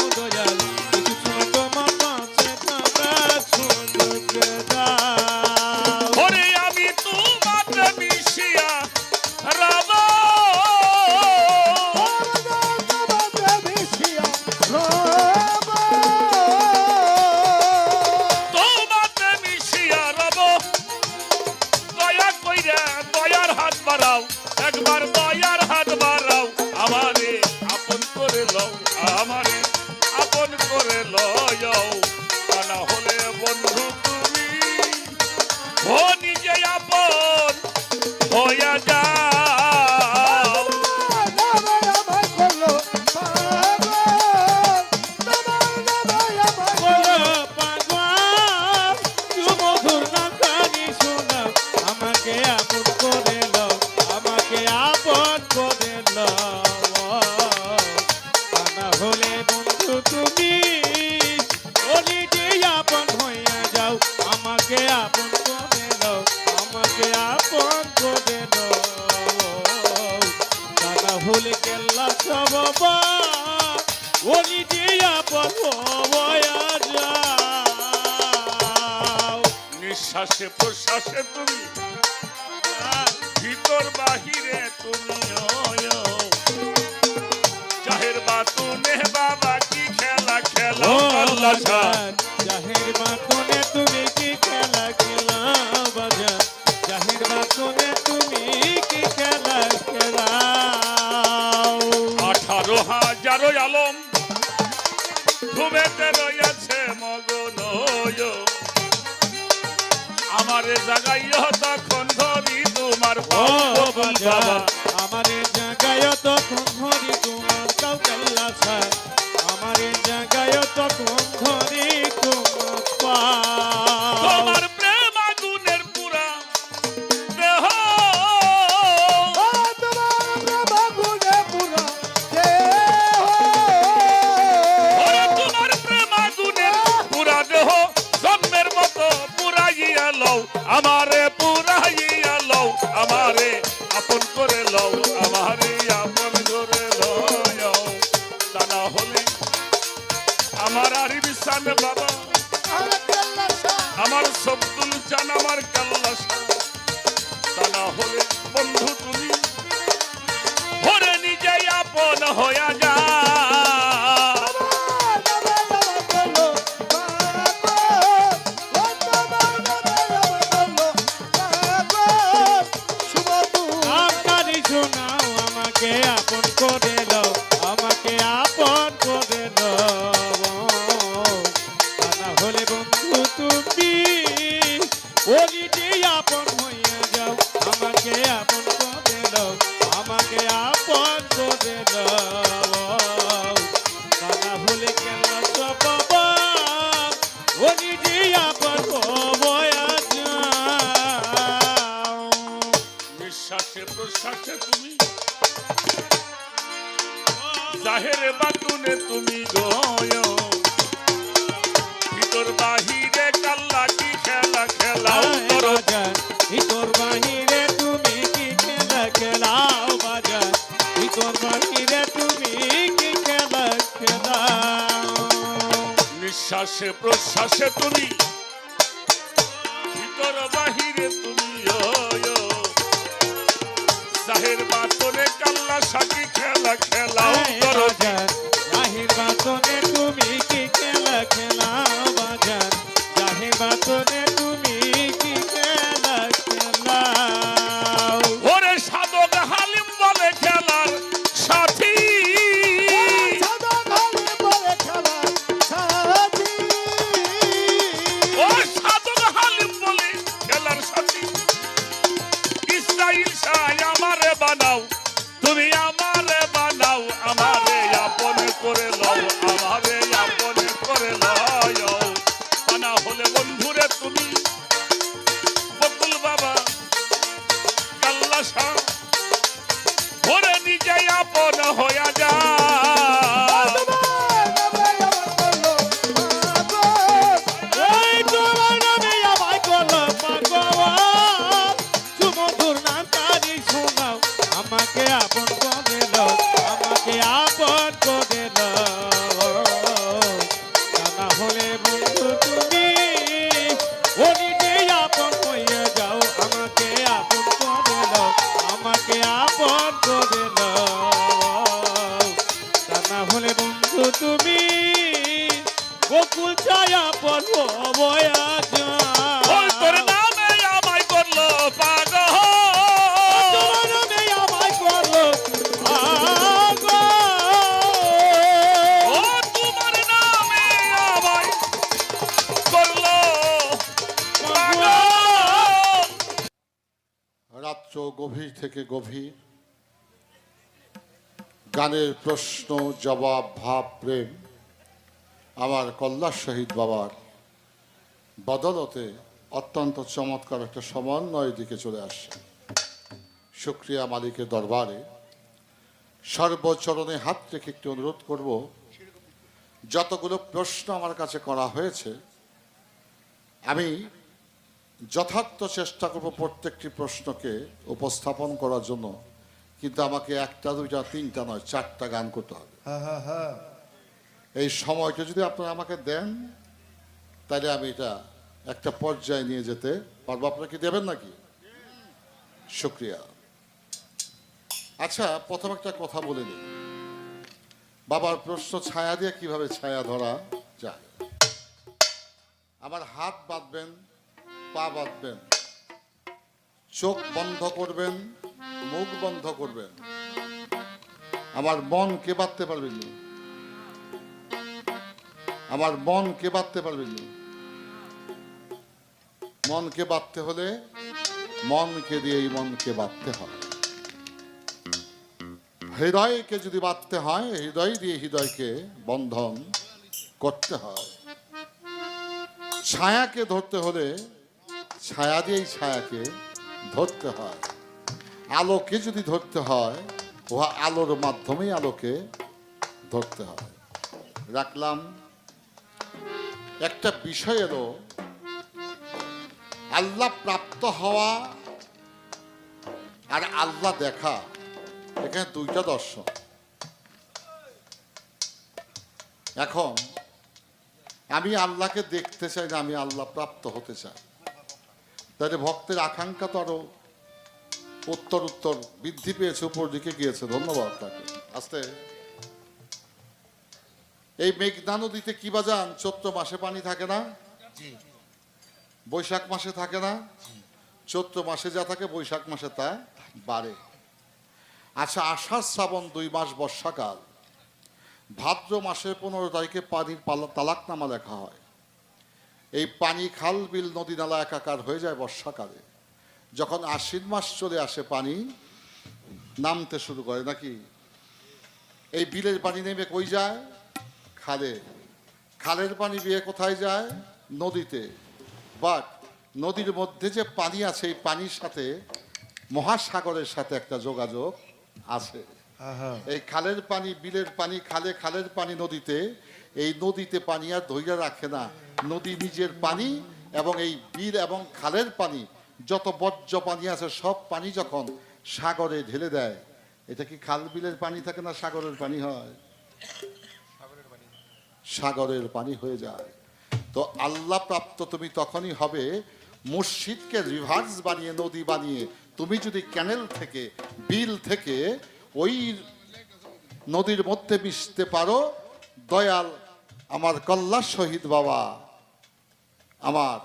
ও দয়াল কিছু সময় তোমার পাশে থাকার সুযোগ দাও। ওরে আমি তোমাকে মিশিয়া রব, তোমাকে মিশিয়া রব, তোমাকে মিশিয়া রব। দয়া কইরা দয়ার হাত বাড়াও, একবার দয়ার হাত বাড়াও, আমারে আপন করে লও, আমারে আপন করে লও। তা না হলে বন্ধু তুমি ও নিজে আপন হইয়া যাও। তোমার আমায় করলো পাগল, তোমার আমায় বলো পাগল সুমধুর নাকানি শোনাও, আমাকে আপন করে লও, আমাকে আপন করে লও। তা না হলে বন্ধু তুমি অলিতে আপন হইয়া যাও, আমাকে আপন করে লও, আমাকে আপন করে লও। তা না হলে কেল্লা সব অলিতে আপন হইয়া যাও। নিঃশ্বাসে প্রশ্বাসে তুমি, ভিতর বাহিরে তুমি জাহের বাতুনে বাবা কি খেলা খেলা ও আল্লাহ ছাড়। বাজার জাহের বাতনে তুমি কি খেলা খেলাও, বাজার জাহের বাতনে তুমি কি খেলা খেলাও। 18,000 আলম ঘুমেতে রয়েছে মগন, আমারে জাগাইয়া তখন ধরি তোমার ও পাও বাজার বাবা। আমারে জাগায় তখন ধরি তোমার কাউকাল্লা ছাড়, আমারে জাগায় তখন ধরি তোমার পাও। তোমার প্রেম আগুনের পুরা দেহ, তোমার বাগুনে পুরা দেহ, ওরে তোমার প্রেম আগুনের পুরা দেহ, জন্মের মতো পুরাইয়া লও, আমারে পুরাইয়া লও, আমারে আপন করে লও, আমারে আপন করে লও। তা না হলে আমার আরিফ ইসান বাবা, আরে কেল্লা শাহ, আমার সবদুল চান, আমার কাল্লা শাহ। তা না হলে বন্ধু তুমি ওরে নিজে আপন হইয়া যা। আমকারি শোনাও, আমাকে আপন করে লও, আমাকে আপন করে লও। তা না হলে বন্ধু তুমি অলিতে আপন হইয়া যাও, আমাকে আপন করে লও, আমাকে আপন করে লও। তা না হলে কেন সব অলিতে আপন হইয়া যাও। নিঃশ্বাসে প্রশ্বাসে তুমি, জাহেরে বাতুনে তুমি গয়, ভিতর বাহিরে কাল্লা কি খেলা খেলাও করো। বাজার ভিতর বাহিরে তুমি কি খেলা খেলাও, বাজার ভিতর বাহিরে তুমি কি খেলা খেলাও। নিঃশ্বাসে প্রশ্বাসে তুমি, ভিতর বাহিরে তুমি জাহের বাতুনে কাল্লা সাকি খেলা খেলাও করো। বাজার জাহির বাতনে তুমি কি খেলা খেলাও, বাজার জাহির বাতনে তুমি কি খেলা খেলাও। ওরে সাধক হালিম বলে খেলার সাথী, সাদা ভালো বলে খেলা সাথী, ও সাধক হালিম বলে খেলার সাথী। ইসরাইল শাহ আমারে বানাও, তুমি আমারে বানাও, আমারে আপন করে লও, আমারে আপন করে লও। তা না হলে বন্ধুরে তুমি বকুল বাবা কাল্লা শাহ ওরে নিজে আপন হইয়া যা। এই তোমার নামে আমায় করলো পাগল, বয়া ওই তোর নামে আমায় করলো পাগল। তোমার নামে আমায় করলো পাগল। ও তোমার নামে আমায় করলো পাগল। রাত্র গভীর থেকে গভীর, গানের প্রশ্ন জবাব ভাব প্রেম আমার কল্যাণ শহীদ বাবার বদলতে অত্যন্ত চমৎকার একটা সমন্বয়ের দিকে চলে আসছে। শুকরিয়া মালিকের দরবারে সর্বচরণে হাত রেখে একটি অনুরোধ করব, যতগুলো প্রশ্ন আমার কাছে করা হয়েছে আমি যথার্থ চেষ্টা করব প্রত্যেকটি প্রশ্নকে উপস্থাপন করার জন্য, কিন্তু আমাকে একটা দুইটা তিনটা নয় 4টা গান করতে হবে। এই সময়টা যদি আপনারা আমাকে দেন তাহলে আমি এটা একটা পর্যায়ে নিয়ে যেতে পারবো। আপনারা কি দেবেন নাকি? শুকরিয়া। আচ্ছা, প্রথম একটা কথা বলে নিই। বাবার প্রশ্ন ছায়া দিয়ে কিভাবে ছায়া ধরা যায়। আমার হাত বাঁধবেন, পা বাঁধবেন, চোখ বন্ধ করবেন, মুখ বন্ধ করবেন। আমার মন কে বাঁধতে পারবেন না, আমার মন কে বাঁধতে পারবেন না। মনকে বাঁধতে হলে মনকে দিয়েই মনকে বাঁধতে হয়। হৃদয়কে যদি বাঁধতে হয় হৃদয় দিয়ে হৃদয়কে বন্ধন করতে হয়। ছায়াকে ধরতে হলে ছায়া দিয়েই ছায়াকে ধরতে হয়। আলোকে যদি ধরতে হয় উহা আলোর মাধ্যমেই আলোকে ধরতে হয়। রাখলাম। একটা বিষয় এলো আল্লাহ প্রাপ্ত হওয়া আর আল্লাহ দেখা, এখানে দুইটা দর্শন। এখন আমি আল্লাহকে দেখতে চাই না, আমি আল্লাহ প্রাপ্ত হতে চাই। তাহলে ভক্তের আকাঙ্ক্ষা তো আরো উত্তর উত্তর বৃদ্ধি পেয়েছে, উপর দিকে গিয়েছে। ধন্যবাদ তাকে। আস্তে। এই মেঘনা নদীতে কি বাজান চৈত্র মাসে পানি থাকে না, বৈশাখ মাসে থাকে না। চৈত্র মাসে যা থাকে বৈশাখ মাসে তা বাড়ে। আচ্ছা, আষাঢ় শ্রাবণ 2 মাস বর্ষাকাল, ভাদ্র মাসের 15 তারিখে পানির তালাকনামা লেখা হয়। এই পানি খাল বিল নদী নালা একাকার হয়ে যায় বর্ষাকালে। যখন আশ্বিন মাস চলে আসে পানি নামতে শুরু করে নাকি। এই বিলের পানি নেমে কই যায়? খালে। খালের পানি বেয়ে কোথায় যায়? নদীতে। বাট নদীর মধ্যে যে পানি আছে এই পানির সাথে মহাসাগরের সাথে একটা যোগাযোগ আছে। এই খালের পানি বিলের পানি খালে, খালের পানি নদীতে। এই নদীতে পানি আর ধৈর্য রাখে না। নদী নিজের পানি এবং এই বিল এবং খালের পানি যত বর্জ্য পানি আছে সব পানি যখন সাগরে ঢেলে দেয়, এটা কি খাল বিলের পানি থাকে না সাগরের পানি হয়? সাগরের পানি হয়ে যায়। তো আল্লাহ প্রাপ্ত তুমি তখনই হবে মুর্শিদকে রিভার্স বানিয়ে নদী বানিয়ে তুমি যদি ক্যানেল থেকে বিল থেকে ওই নদীর মধ্যে মিশতে পারো। দয়াল আমার কল্যাণ শহীদ বাবা আমার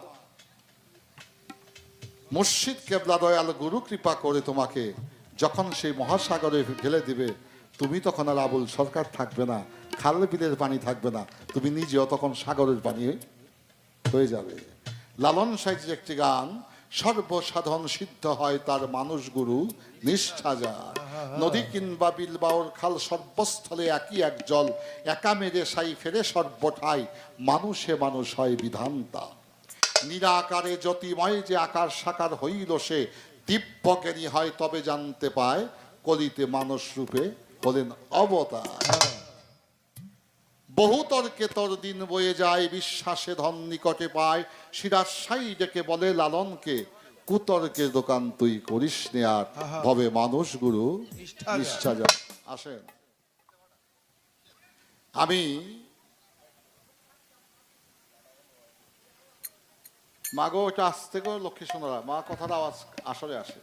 মুর্শিদ কেবলা দয়াল গুরু কৃপা করে তোমাকে যখন সেই মহাসাগরে ঢেলে দিবে, তুমি তখন আর আবুল সরকার থাকবে না, খাল বিলের পানি থাকবে না, তুমি নিজেও তখন সাগরের পানি হয়ে যাবে। লালন সাইজের একটি গান, সর্বসাধন সিদ্ধ হয় তার মানুষ গুরু নিষ্ঠা যার। নদী কিংবা বিল বাওর খাল সর্বস্থলে একই এক জল, একা মেরে সাই ফেরে সর্বঠাই মানুষে মানুষ হয় বিধানতা। নিরাকারে জ্যোতিময় যে আকার সাকার হইল সে, দিব্য জ্ঞানী হয় তবে জানতে পায় কলিতে মানুষ রূপে হলেন অবতার। বহু তর্কে তোর দিন বয়ে যায়, বিশ্বাসে ধন নিকটে পায়, শিরাশাই ডেকে বলে লালনকে কুতর্কের দোকান তুই করিস নে আর, ভবে মানুষ গুরু নিষ্ঠা যা। আসেন, আমি মাগো ওটা আসতে করে লক্ষ্মী সোনারা মা কথাটা আওয়াজ আসলে আসে।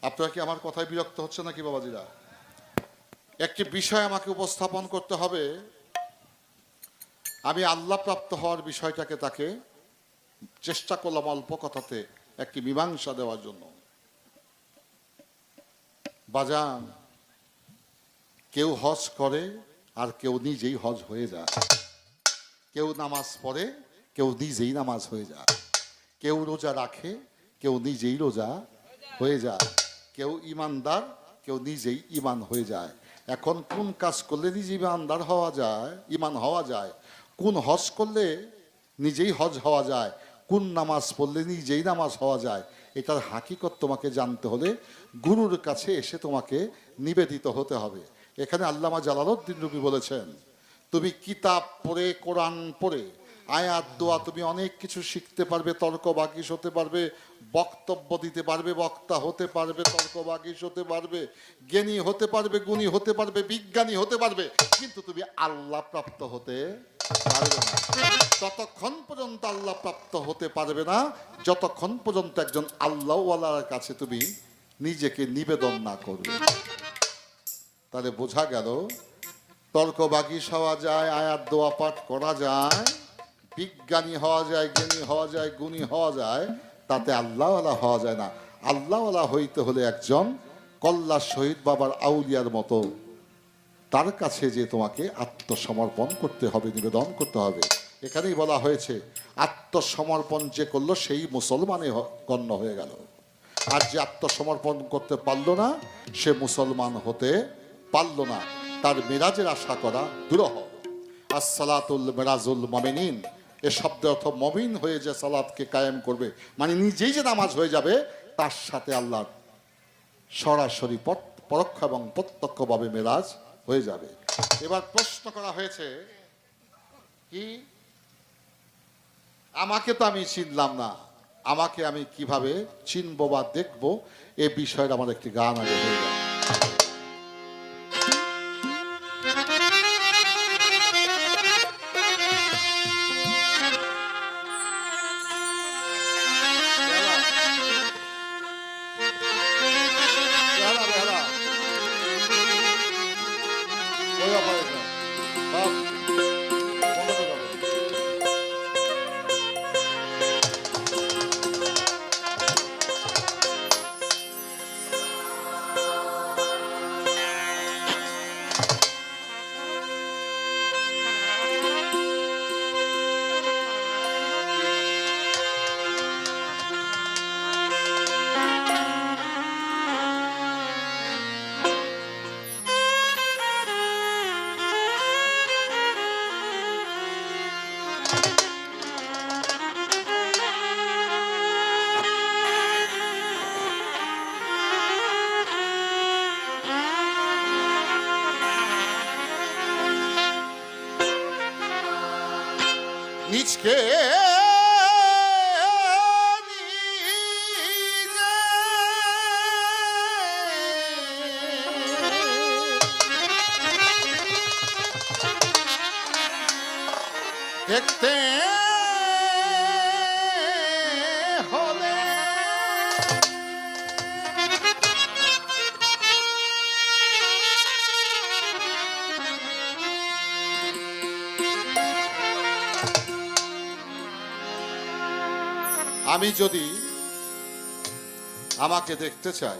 আপনারা কি আমার কথায় বিরক্ত হচ্ছে নাকি বাবাজিরা? একটি বিষয় আমাকে উপস্থাপন করতে হবে। আমি আল্লাহ প্রাপ্ত হওয়ার বিষয়টাকে তাকে চেষ্টা করলাম অল্প কথাতে একটি মীমাংসা দেওয়ার জন্য। বাজান, কেউ হজ করে আর কেউ নিজেই হজ হয়ে যায়। কেউ নামাজ পড়ে, কেউ নিজেই নামাজ হয়ে যায়। কেউ রোজা রাখে, কেউ নিজেই রোজা হয়ে যায়। কেউ ইমানদার, কেউ নিজেই ইমান হয়ে যায়। এখন কোন কাজ করলে নিজে ইমানদার হওয়া যায়, ইমান হওয়া যায়? কোন হজ করলে নিজেই হজ হওয়া যায়? কোন নামাজ পড়লে নিজেই নামাজ হওয়া যায়? এটার হাকিকত তোমাকে জানতে হলে গুরুর কাছে এসে তোমাকে নিবেদিত হতে হবে। এখানে আল্লামা জালালউদ্দিন রুমি বলেছেন, তুমি কিতাব পড়ে, কোরআন পড়ে, আয়াত দোয়া তুমি অনেক কিছু শিখতে পারবে, তর্ক বাগিশ হতে পারবে, বক্তব্য দিতে পারবে, বক্তা হতে পারবে, তর্ক বাগিশ হতে পারবে, জ্ঞানী হতে পারবে, গুণী হতে পারবে, বিজ্ঞানী হতে পারবে, কিন্তু তুমি আল্লাহ প্রাপ্ত হতে পারবে না। ততক্ষণ পর্যন্ত আল্লাহ প্রাপ্ত হতে পারবে না যতক্ষণ পর্যন্ত একজন আল্লাহওয়ালার কাছে তুমি নিজেকে নিবেদন না করবে। তাহলে বোঝা গেল, তর্ক বাগিশ হওয়া যায়, আয়াত দোয়া পাঠ করা যায়, বিজ্ঞানী হওয়া যায়, জ্ঞানী হওয়া যায়, গুণী হওয়া যায়, তাতে আল্লাহওয়ালা হওয়া যায় না। আল্লাহওয়ালা হইতে হলে একজন কল্লা শহীদ বাবার আউলিয়ার মতো তার কাছে যে তোমাকে আত্মসমর্পণ করতে হবে, নিবেদন করতে হবে। এখানেই বলা হয়েছে, আত্মসমর্পণ যে করলো সেই মুসলমানে গণ্য হয়ে গেল, আর যে আত্মসমর্পণ করতে পারলো না সে মুসলমান হতে পারলো না। তার মেরাজের আশা করা দুরূহ। আসসালাতুল মেরাজুল মুমিনিন, এ শব্দের অর্থ মমিন হয়ে যে সালাতকে কায়েম করবে, মানে নিজেই যে নামাজ হয়ে যাবে, তার সাথে আল্লাহ সরাসরি পরোক্ষ এবং প্রত্যক্ষভাবে মেরাজ হয়ে যাবে। এবার প্রশ্ন করা হয়েছে, কি আমাকে তো আমি চিনলাম না, আমাকে আমি কিভাবে চিনবো বা দেখবো? এ বিষয়ের আমার একটি গান আগে হয়ে যায়। নিজকে দেখতে হলে আমি যদি আমাকে দেখতে চাই,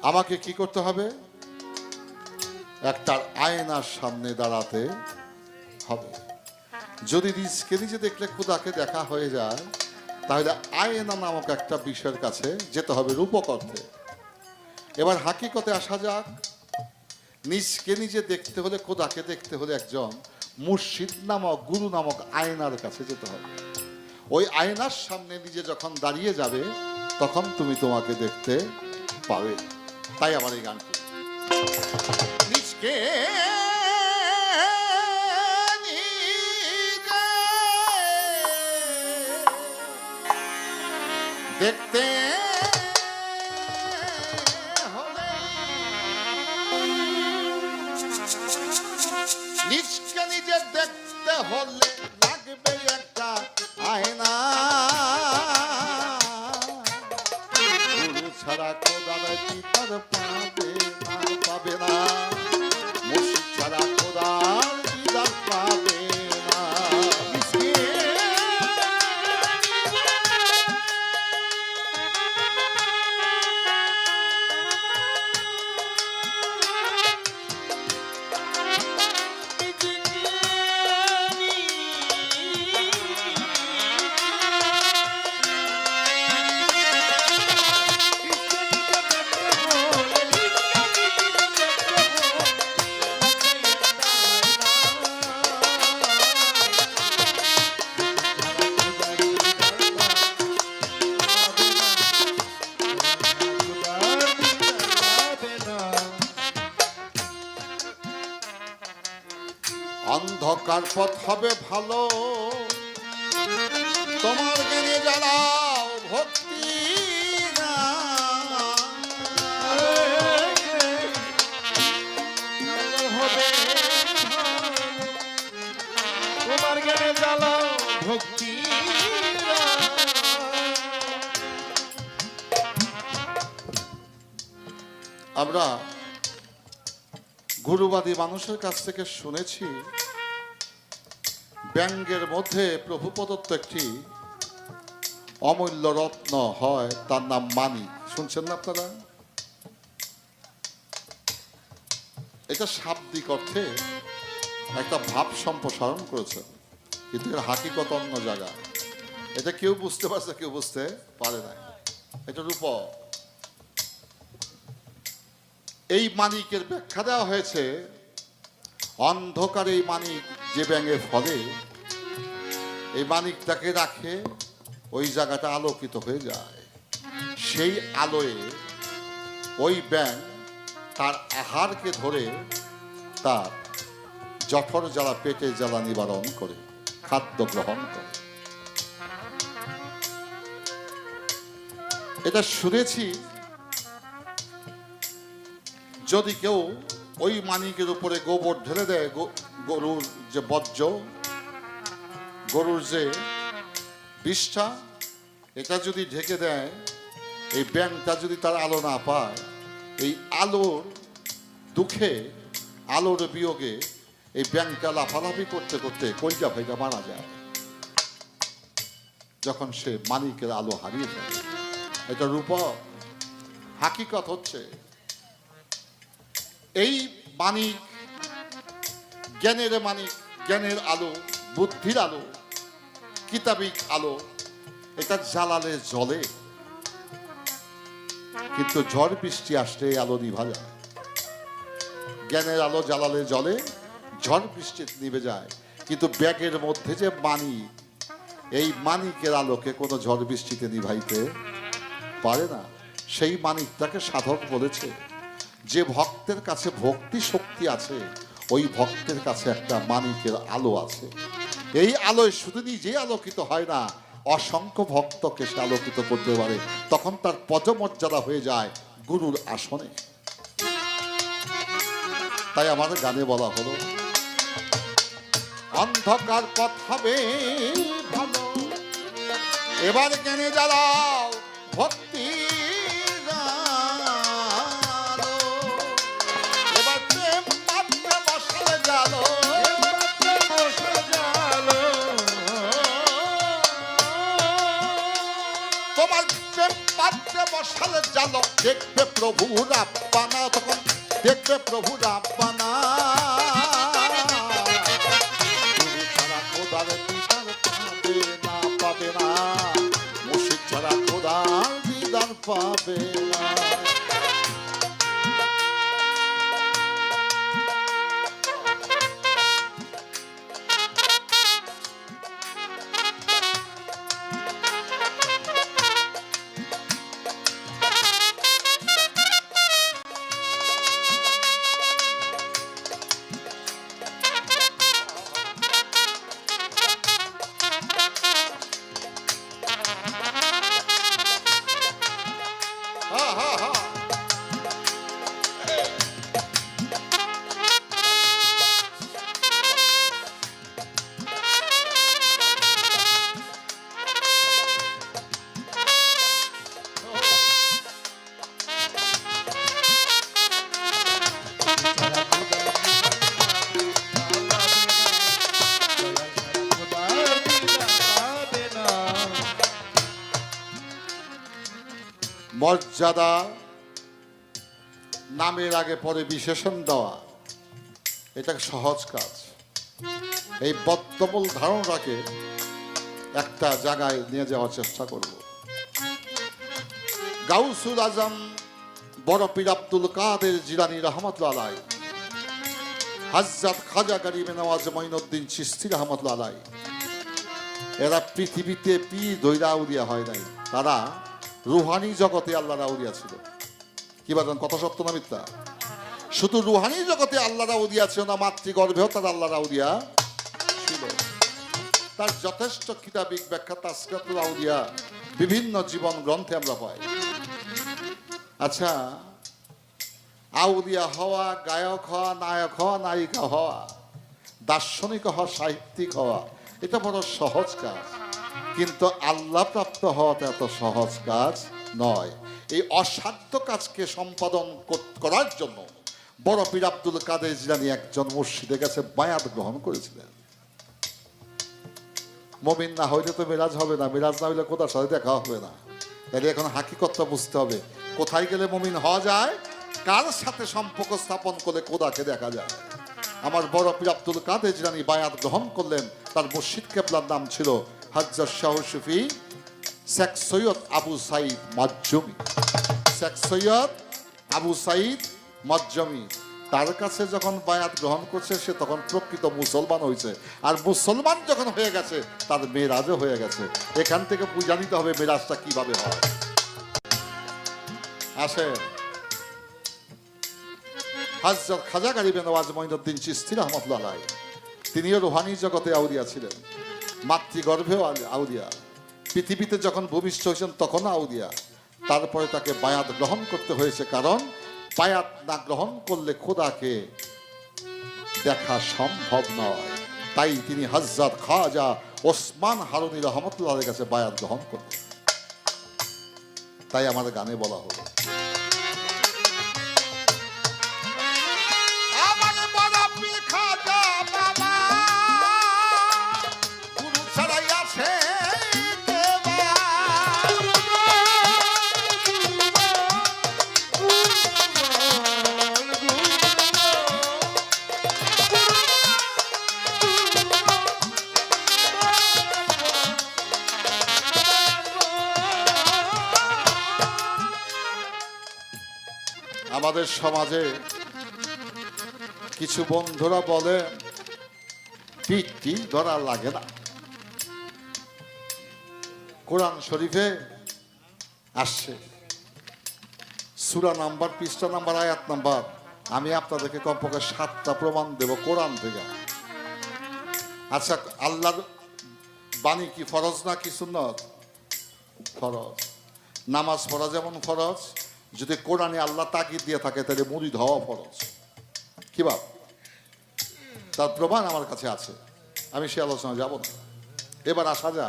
আমাকে কি করতে হবে? একটা আয়নার সামনে দাঁড়াতে হবে। যদি নিজকে নিজে দেখলে খোদাকে দেখা হয়ে যায়, তাহলে আয়না নামক একটা বিষয়ের কাছে যেতে হবে রূপক অর্থে। এবার হাকিকতে আসা যাক, নিজকে নিজে দেখতে হলে, খোদাকে দেখতে হলে একজন মুর্শিদ নামক, গুরু নামক আয়নার কাছে যেতে হবে। ওই আয়নার সামনে নিজে যখন দাঁড়িয়ে যাবে, তখন তুমি তোমাকে দেখতে পাবে। তাই আমার এই গানটি, নিজকে দেখতে হলে, নিজকে নিজে দেখতে হলে লাগবে একটা আয়না। দিদার পাবে না, পাবে না। মুর্শিদ ছাড়া খোদার দিদার পাবে না। অন্ধকার পথ হবে ভালো, তোমার জ্ঞানে জ্বালাও ভক্তি না। হবে তোমার জ্ঞানে জ্বালাও ভক্তি। আমরা গুরুবাদী মানুষের কাছ থেকে শুনেছি ব্যাঙ্গের মধ্যে প্রভু প্রদত্ত একটি অমূল্য রত্ন হয়, তার নাম মানিক। শুনছেন না আপনারা? এটা শাব্দিক অর্থে একটা ভাব সম্প্রসারণ করেছে, কিন্তু এর হাকিকত অন্য জায়গা। এটা কেউ বুঝতে পারছে, কেউ বুঝতে পারে না। এটা রূপক। এই মানিকের ব্যাখ্যা দেওয়া হয়েছে, অন্ধকারে এই মানিক যে ব্যাঙে ফলে, এই মানিকটাকে রাখে, ওই জায়গাটা আলোকিত হয়ে যায়। সেই আলোয় ওই ব্যাঙ তার আহারকে ধরে তার জঠর জ্বালা, পেটে জ্বালা নিবারণ করে, খাদ্য গ্রহণ করে। এটা শুনেছি, যদি কেউ ওই মানিকের উপরে গোবর ঢেলে দেয়, গরুর যে বর্জ্য, গরুর যে বিষ্ঠা, এটা যদি ঢেকে দেয়, এই ব্যাঙটা যদি তার আলো না পায়, এই আলোর দুঃখে, আলোর বিয়োগে এই ব্যাঙটা লাফালাফি করতে করতে কলজা ভাইটা মারা যায়, যখন সে মানিকের আলো হারিয়ে যায়। এটা রূপক। হাকিকত হচ্ছে এই মানিক, জ্ঞানের মানিক, জ্ঞানের আলো, বুদ্ধির আলো, কিতাবিক আলো, এটা জ্বালালে জ্বলে, কিন্তু ঝড় বৃষ্টি আসলে আলো নিভা যায়। জ্ঞানের আলো জ্বালালে জ্বলে, ঝড় বৃষ্টি নিভে যায়। কিন্তু ব্যাগের মধ্যে যে মানিক, এই মানিকের আলোকে কোনো ঝড় বৃষ্টিতে নিভাইতে পারে না। সেই মানিকটাকে সাধক বলেছে, যে ভক্তের কাছে ভক্তি শক্তি আছে, ওই ভক্তের কাছে একটা মানিকের আলো আছে। এই আলোয় শুধু নিজে আলোকিত হয় না, অসংখ্য ভক্তকে সে আলোকিত করতে পারে। তখন তার পদমর্যাদা হয়ে যায় গুরুর আসনে। তাই আমার গানে বলা হলো, অন্ধকার পথ হবে ভালো, এবার জ্ঞানে জ্বালাও ভক্তি। এবার প্রেম পাত্রে বসালে জ্বালো, তোমার প্রেম পাত্রে বসালে জ্বালো। দেখবে প্রভু রাব্বানা, তখন দেখবে প্রভু রাব্বানা। গুরু ছাড়া খোদার দিদার পাবে না, পাবে না। মুর্শিদ ছাড়া খোদার দিদার পাবে না। মর্যাদা, নামের আগে পরে বিশেষণ দেওয়া, এটা সহজ কাজ। এই বদ্ধমূল ধারণাকে একটা জায়গায় নিয়ে যাওয়ার চেষ্টা করব। গাউসুল আজম বড় পীর আব্দুল কাদের জিলানী রহমতুল্লাহ আলাইহি, হযরত খাজা গরিব নওয়াজ মঈনুদ্দিন চিশতি রহমতুল্লাহ আলাইহি, এরা পৃথিবীতে পীর দৈরা আউলিয়া হয় নাই, তারা রুহানি জগতে আল্লাহর আউলিয়া ছিল। কি বলেন, কথা সত্য না মিথ্যা? শুধু রুহানি জগতে আল্লাহর আউলিয়া ছিল না, মাতৃগর্ভেও তার আল্লাহর আউলিয়া ছিল। তার যথেষ্ট কিতাবিক ব্যাখ্যা তাসকিয়াতুল আউলিয়া বিভিন্ন জীবন গ্রন্থে আমরা পাই। আচ্ছা, আউলিয়া হওয়া, গায়ক হওয়া, নায়ক হওয়া, নায়িকা হওয়া, দার্শনিক হওয়া, সাহিত্যিক হওয়া, এটা বড় সহজ কাজ, কিন্তু আল্লাহ প্রাপ্ত হওয়াটা এত সহজ কাজ নয়। এই অসাধ্য কাজকে সম্পাদন করার জন্য বড় পীর আব্দুল কাদের জিলানী একজন মুর্শিদের কাছে বায়াত গ্রহণ করেছিলেন। মুমিন না হইলে তো মিরাজ হবে না, মিরাজ না হইলে কোথার সাথে দেখা হবে না। তাহলে এখন হাকিকতটা বুঝতে হবে, কোথায় গেলে মুমিন হওয়া যায়, কার সাথে সম্পর্ক স্থাপন করলে খোদাকে দেখা যায়। আমার বড় পীর আব্দুল কাদের জিলানী বায়াত গ্রহণ করলেন, তার মুর্শিদ কেবলার নাম ছিল হযরত শাহ সুফি শেখ সৈয়দ আবু সাইদ মাজুমি। শেখ সৈয়দ আবু সাইদ মাজুমি তার কাছে যখন বায়াত গ্রহণ করছে, সে তখন প্রকৃত মুসলমান হয়েছে। আর মুসলমান যখন হয়ে গেছে, তার মেরাজও হয়ে গেছে। এখান থেকে বুঝা নিতে হবে মেরাজটা কিভাবে হয়। আসে হযরত খাজা গরিব নওয়াজ মঈনুদ্দিন চিশতি রহমতুল্লাহ আলাইহি, তিনিও রুহানি জগতে আউলিয়া ছিলেন, মাতৃগর্ভেও আউলিয়া, পৃথিবীতে যখন ভূমিষ্ঠ হয়েছেন তখন আউলিয়া। তারপরে তাকে বায়াত গ্রহণ করতে হয়েছে, কারণ বায়াত না গ্রহণ করলে খোদাকে দেখা সম্ভব নয়। তাই তিনি হযরত খাজা ওসমান হারুনি রহমতুল্লাহর কাছে বায়াত গ্রহণ করলেন। তাই আমার গানে বলা হলো, আমাদের সমাজে কিছু বন্ধুরা বলে পিঠটি ধরা লাগে না। কোরআন শরীফে আসছে সূরা নাম্বার, পৃষ্ঠা নাম্বার, আয়াত নাম্বার, আমি আপনাদেরকে কমপক্ষে 7টা প্রমাণ দেব কোরআন থেকে। আচ্ছা, আল্লাহর বাণী কি ফরজ না কি সুন্নত? ফরজ। নামাজ পড়া যেমন ফরজ, যদি কোরআনে আল্লাহ তাগিদ দিয়ে থাকে তাহলে মুরিদ হওয়া ফরজ। কি ভাব? তার প্রমাণ আমার কাছে আছে, আমি সে আলোচনা যাব না। এবার আসা যা,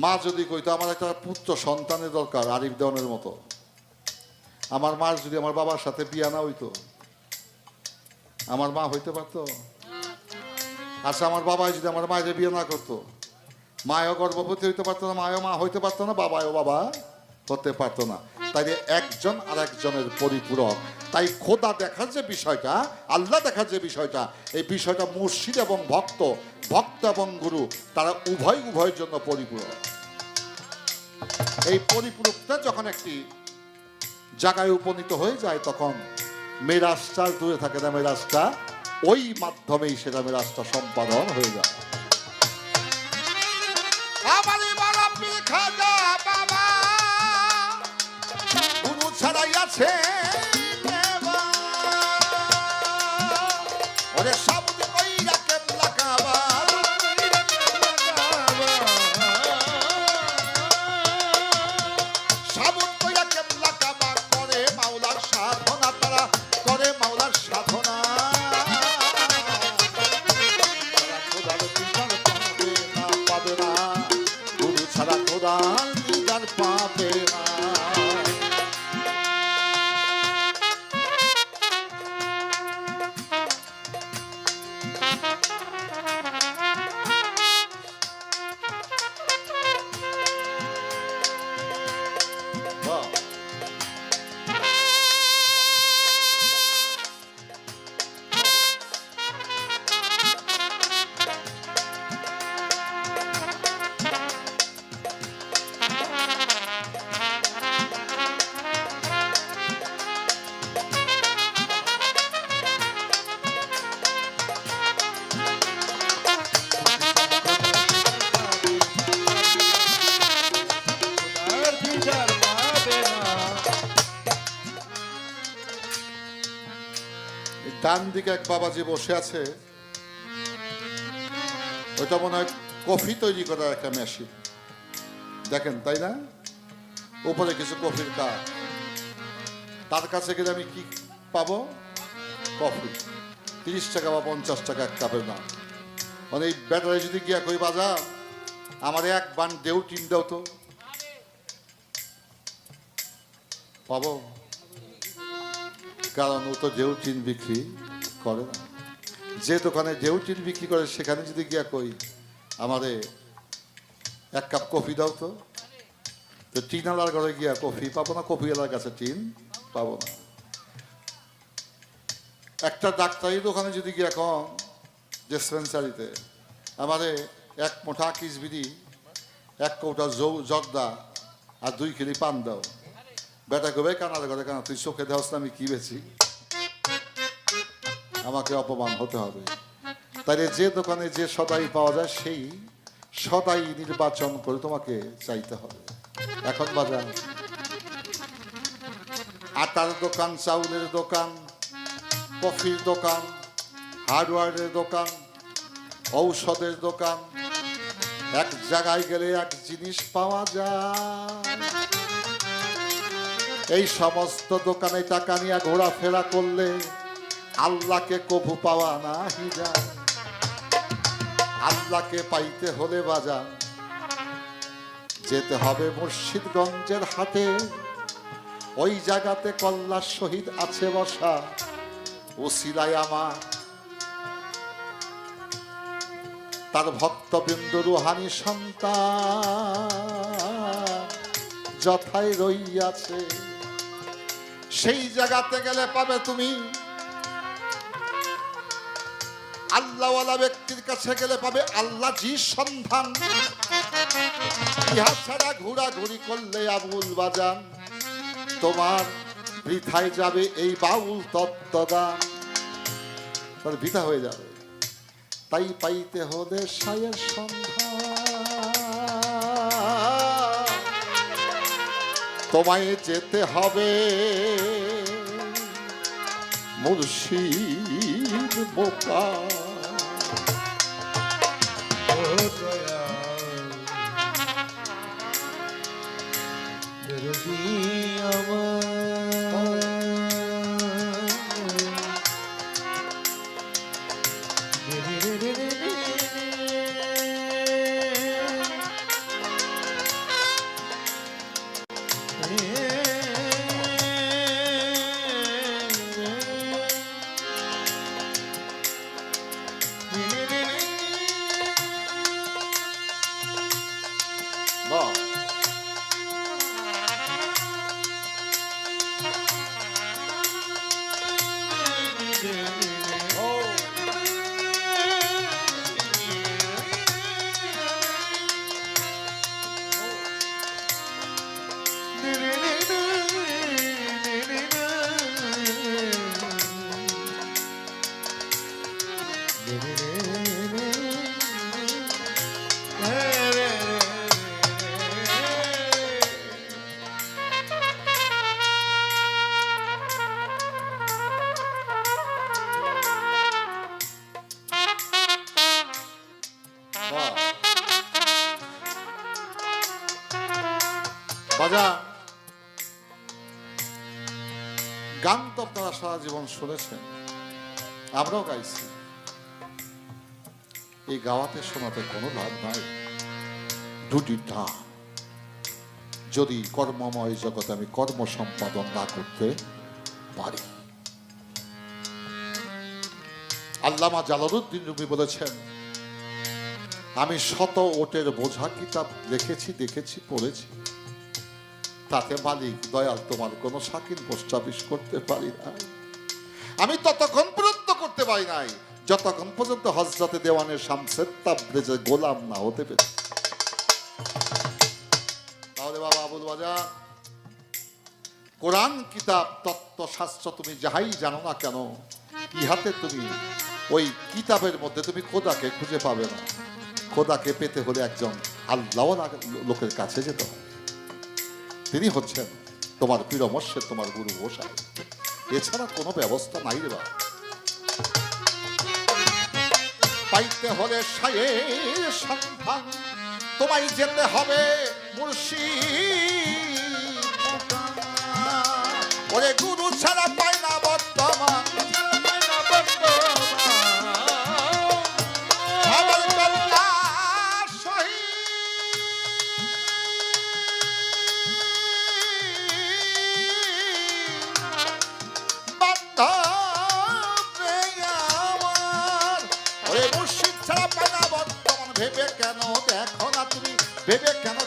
মা যদি কইতো আমার একটা পুত্র সন্তানের দরকার আরিফ দেওয়ানের মতো, আমার মার যদি আমার বাবার সাথে বিয়া না হইতো, আমার মা হইতে পারতো? আচ্ছা, আমার বাবাই যদি আমার মায়ের বিয়ে না করতো, মায়ও গর্ভবতী হইতে পারতো না, মায়ও মা হইতে পারতো না, বাবাও বাবা হতে পারতো না। তাই একজন আর একজনের পরিপূরক। তাই খোদা দেখার যে বিষয়টা, আল্লাহ দেখার যে বিষয়টা, এই বিষয়টা মুর্শিদ এবং ভক্ত, ভক্ত এবং গুরু, তারা উভয়ের জন্য পরিপূরক। এই পরিপূরকটা যখন একটি জায়গায় উপনীত হয়ে যায়, তখন মেরাজটা দূরে থাকে না, মেরাজটা ওই মাধ্যমেই সেটা মেরাজটা সম্পাদন হয়ে যায়। আছে ওরে সাবুত কইরা কেবলা কাবা, সাবুত কইরা কেবলা কাবা, করে মাওলার সাধনা, তারা করে মাওলার সাধনা। খোদার দিদার পাবে না, পাবে না, গুরু ছাড়া খোদার দিদার পাবে না। ডান দিকে এক বাবাজি বসে আছে, ওইটা মনে হয় কফি তৈরি করার একটা মেশিন, দেখেন তাই না? উপরে কিছু কফির কাপ, তার কাছে গেলে আমি কি পাবো? কফি। 30 টাকা বা 50 টাকা এক কাপের দাম। মানে এই ব্যাটারি যদি গিয়া কই বাজার আমার এক বান দেউ টিন দাও তো, পাবো? কারণ ও তো দেউ টিন বিক্রি করে না। যে দোকানে দেউ টিন বিক্রি করে সেখানে যদি গিয়া কই আমারে এক কাপ কফি দাও তো, তো টিনওয়ালার ঘরে গিয়া কফি পাবো না, কফিওয়ালার কাছে টিন পাবো না। একটা ডাক্তারি দোকানে যদি গিয়া কম ডিসপেন্সারিতে আমারে এক মোটা কিসবিড়ি, এক কৌটা জর্দা আর 2 কিলি পান দাও, বেটা কবে কানার ঘরে কানা তুই চোখে দেওয়াস না আমি কি বেছি? আমাকে অপমান হতে হবে। তাইলে যে দোকানে যে সদাই পাওয়া যায় সেই সদাই নির্বাচন করে তোমাকে চাইতে হবে। এখন বাজার আটার দোকান, চাউলের দোকান, কফির দোকান, হার্ডওয়্যারের দোকান, ঔষধের দোকান, এক জায়গায় গেলে এক জিনিস পাওয়া যায়। এই সমস্ত দোকানে টাকা নিয়ে ঘোরাফেরা করলে আল্লাহকে কভু পাওয়া নাহি যায়। আল্লাহকে পাইতে হলে বাজার যেতে হবে মুর্শিদগঞ্জের হাটে। ওই জায়গাতে কল্লার শহীদ আছে বসা, ওসিলায় আমার তার ভক্তবৃন্দ রুহানি সন্তান যথায় রইয়াছে। সেই জায়গাতে গেলে পাবে তুমি আল্লাহওয়ালা ব্যক্তির কাছে গেলে পাবে আল্লাহ জি সন্ধান। ইহা ছাড়া ঘোরাঘুরি করলে আবুল বাজান তোমার বৃথায় যাবে এই বাউল তত্ত্বদান, তার বৃথা হয়ে যাবে। তাই পাইতে হলে সায়ের সন্ধান তোমায় যেতে হবে মুর্শিদ বোকা। বাজার গান তো আপনারা সারা জীবন শুনেছেন, আমরাও গাইছি। এই গাওয়াতে শোনাতে কোনো লাভ নাই। দুটি ঢাক, যদি কর্মময় জগতে আমি কর্ম সম্পাদন না করতে পারি। আল্লামা জালালউদ্দিন রুমি বলেছেন, আমি শত ওটের বোঝা কিতাব লিখেছি, দেখেছি, পড়েছি, তাতে মালিক দয়াল তোমার কোন শাকিন প্রস্তাবিশ করতে পারি না। আমি ততক্ষণ পর্যন্ত করতে পারি নাই যতক্ষণ পর্যন্ত হযরতে দেওয়ানে শামসের তাবরেজে গোলাম না হতে পেরে। তাহলে বাবা আবুল বাজার, কোরআন কিতাব তত্ত্ব শাস্ত্র তুমি যাহাই জানো না কেন, ইহাতে তুমি ওই কিতাবের মধ্যে তুমি খোদাকে খুঁজে পাবে না। খোদাকে পেতে হলে একজন আল্লাহওয়ালা লোকের কাছে যেতে হবে। তিনি হচ্ছেন তোমার পীরমর্শেদ, তোমার গুরু গোসাই। এছাড়া কোনো ব্যবস্থা নাই রে বাবা। পাইতে হলে সায়ের সন্ধান তোমায় যেতে হবে মুর্শিদ। ওরে গুরু ছাড়া পায় না বর্তমান আমার কন্যা শহীদ বান্ধব রে আমার। ওরে মুর্শিদ ছাড়া পায় না বর্তমান ভেবে কেন দেখো না তুমি, ভেবে কেন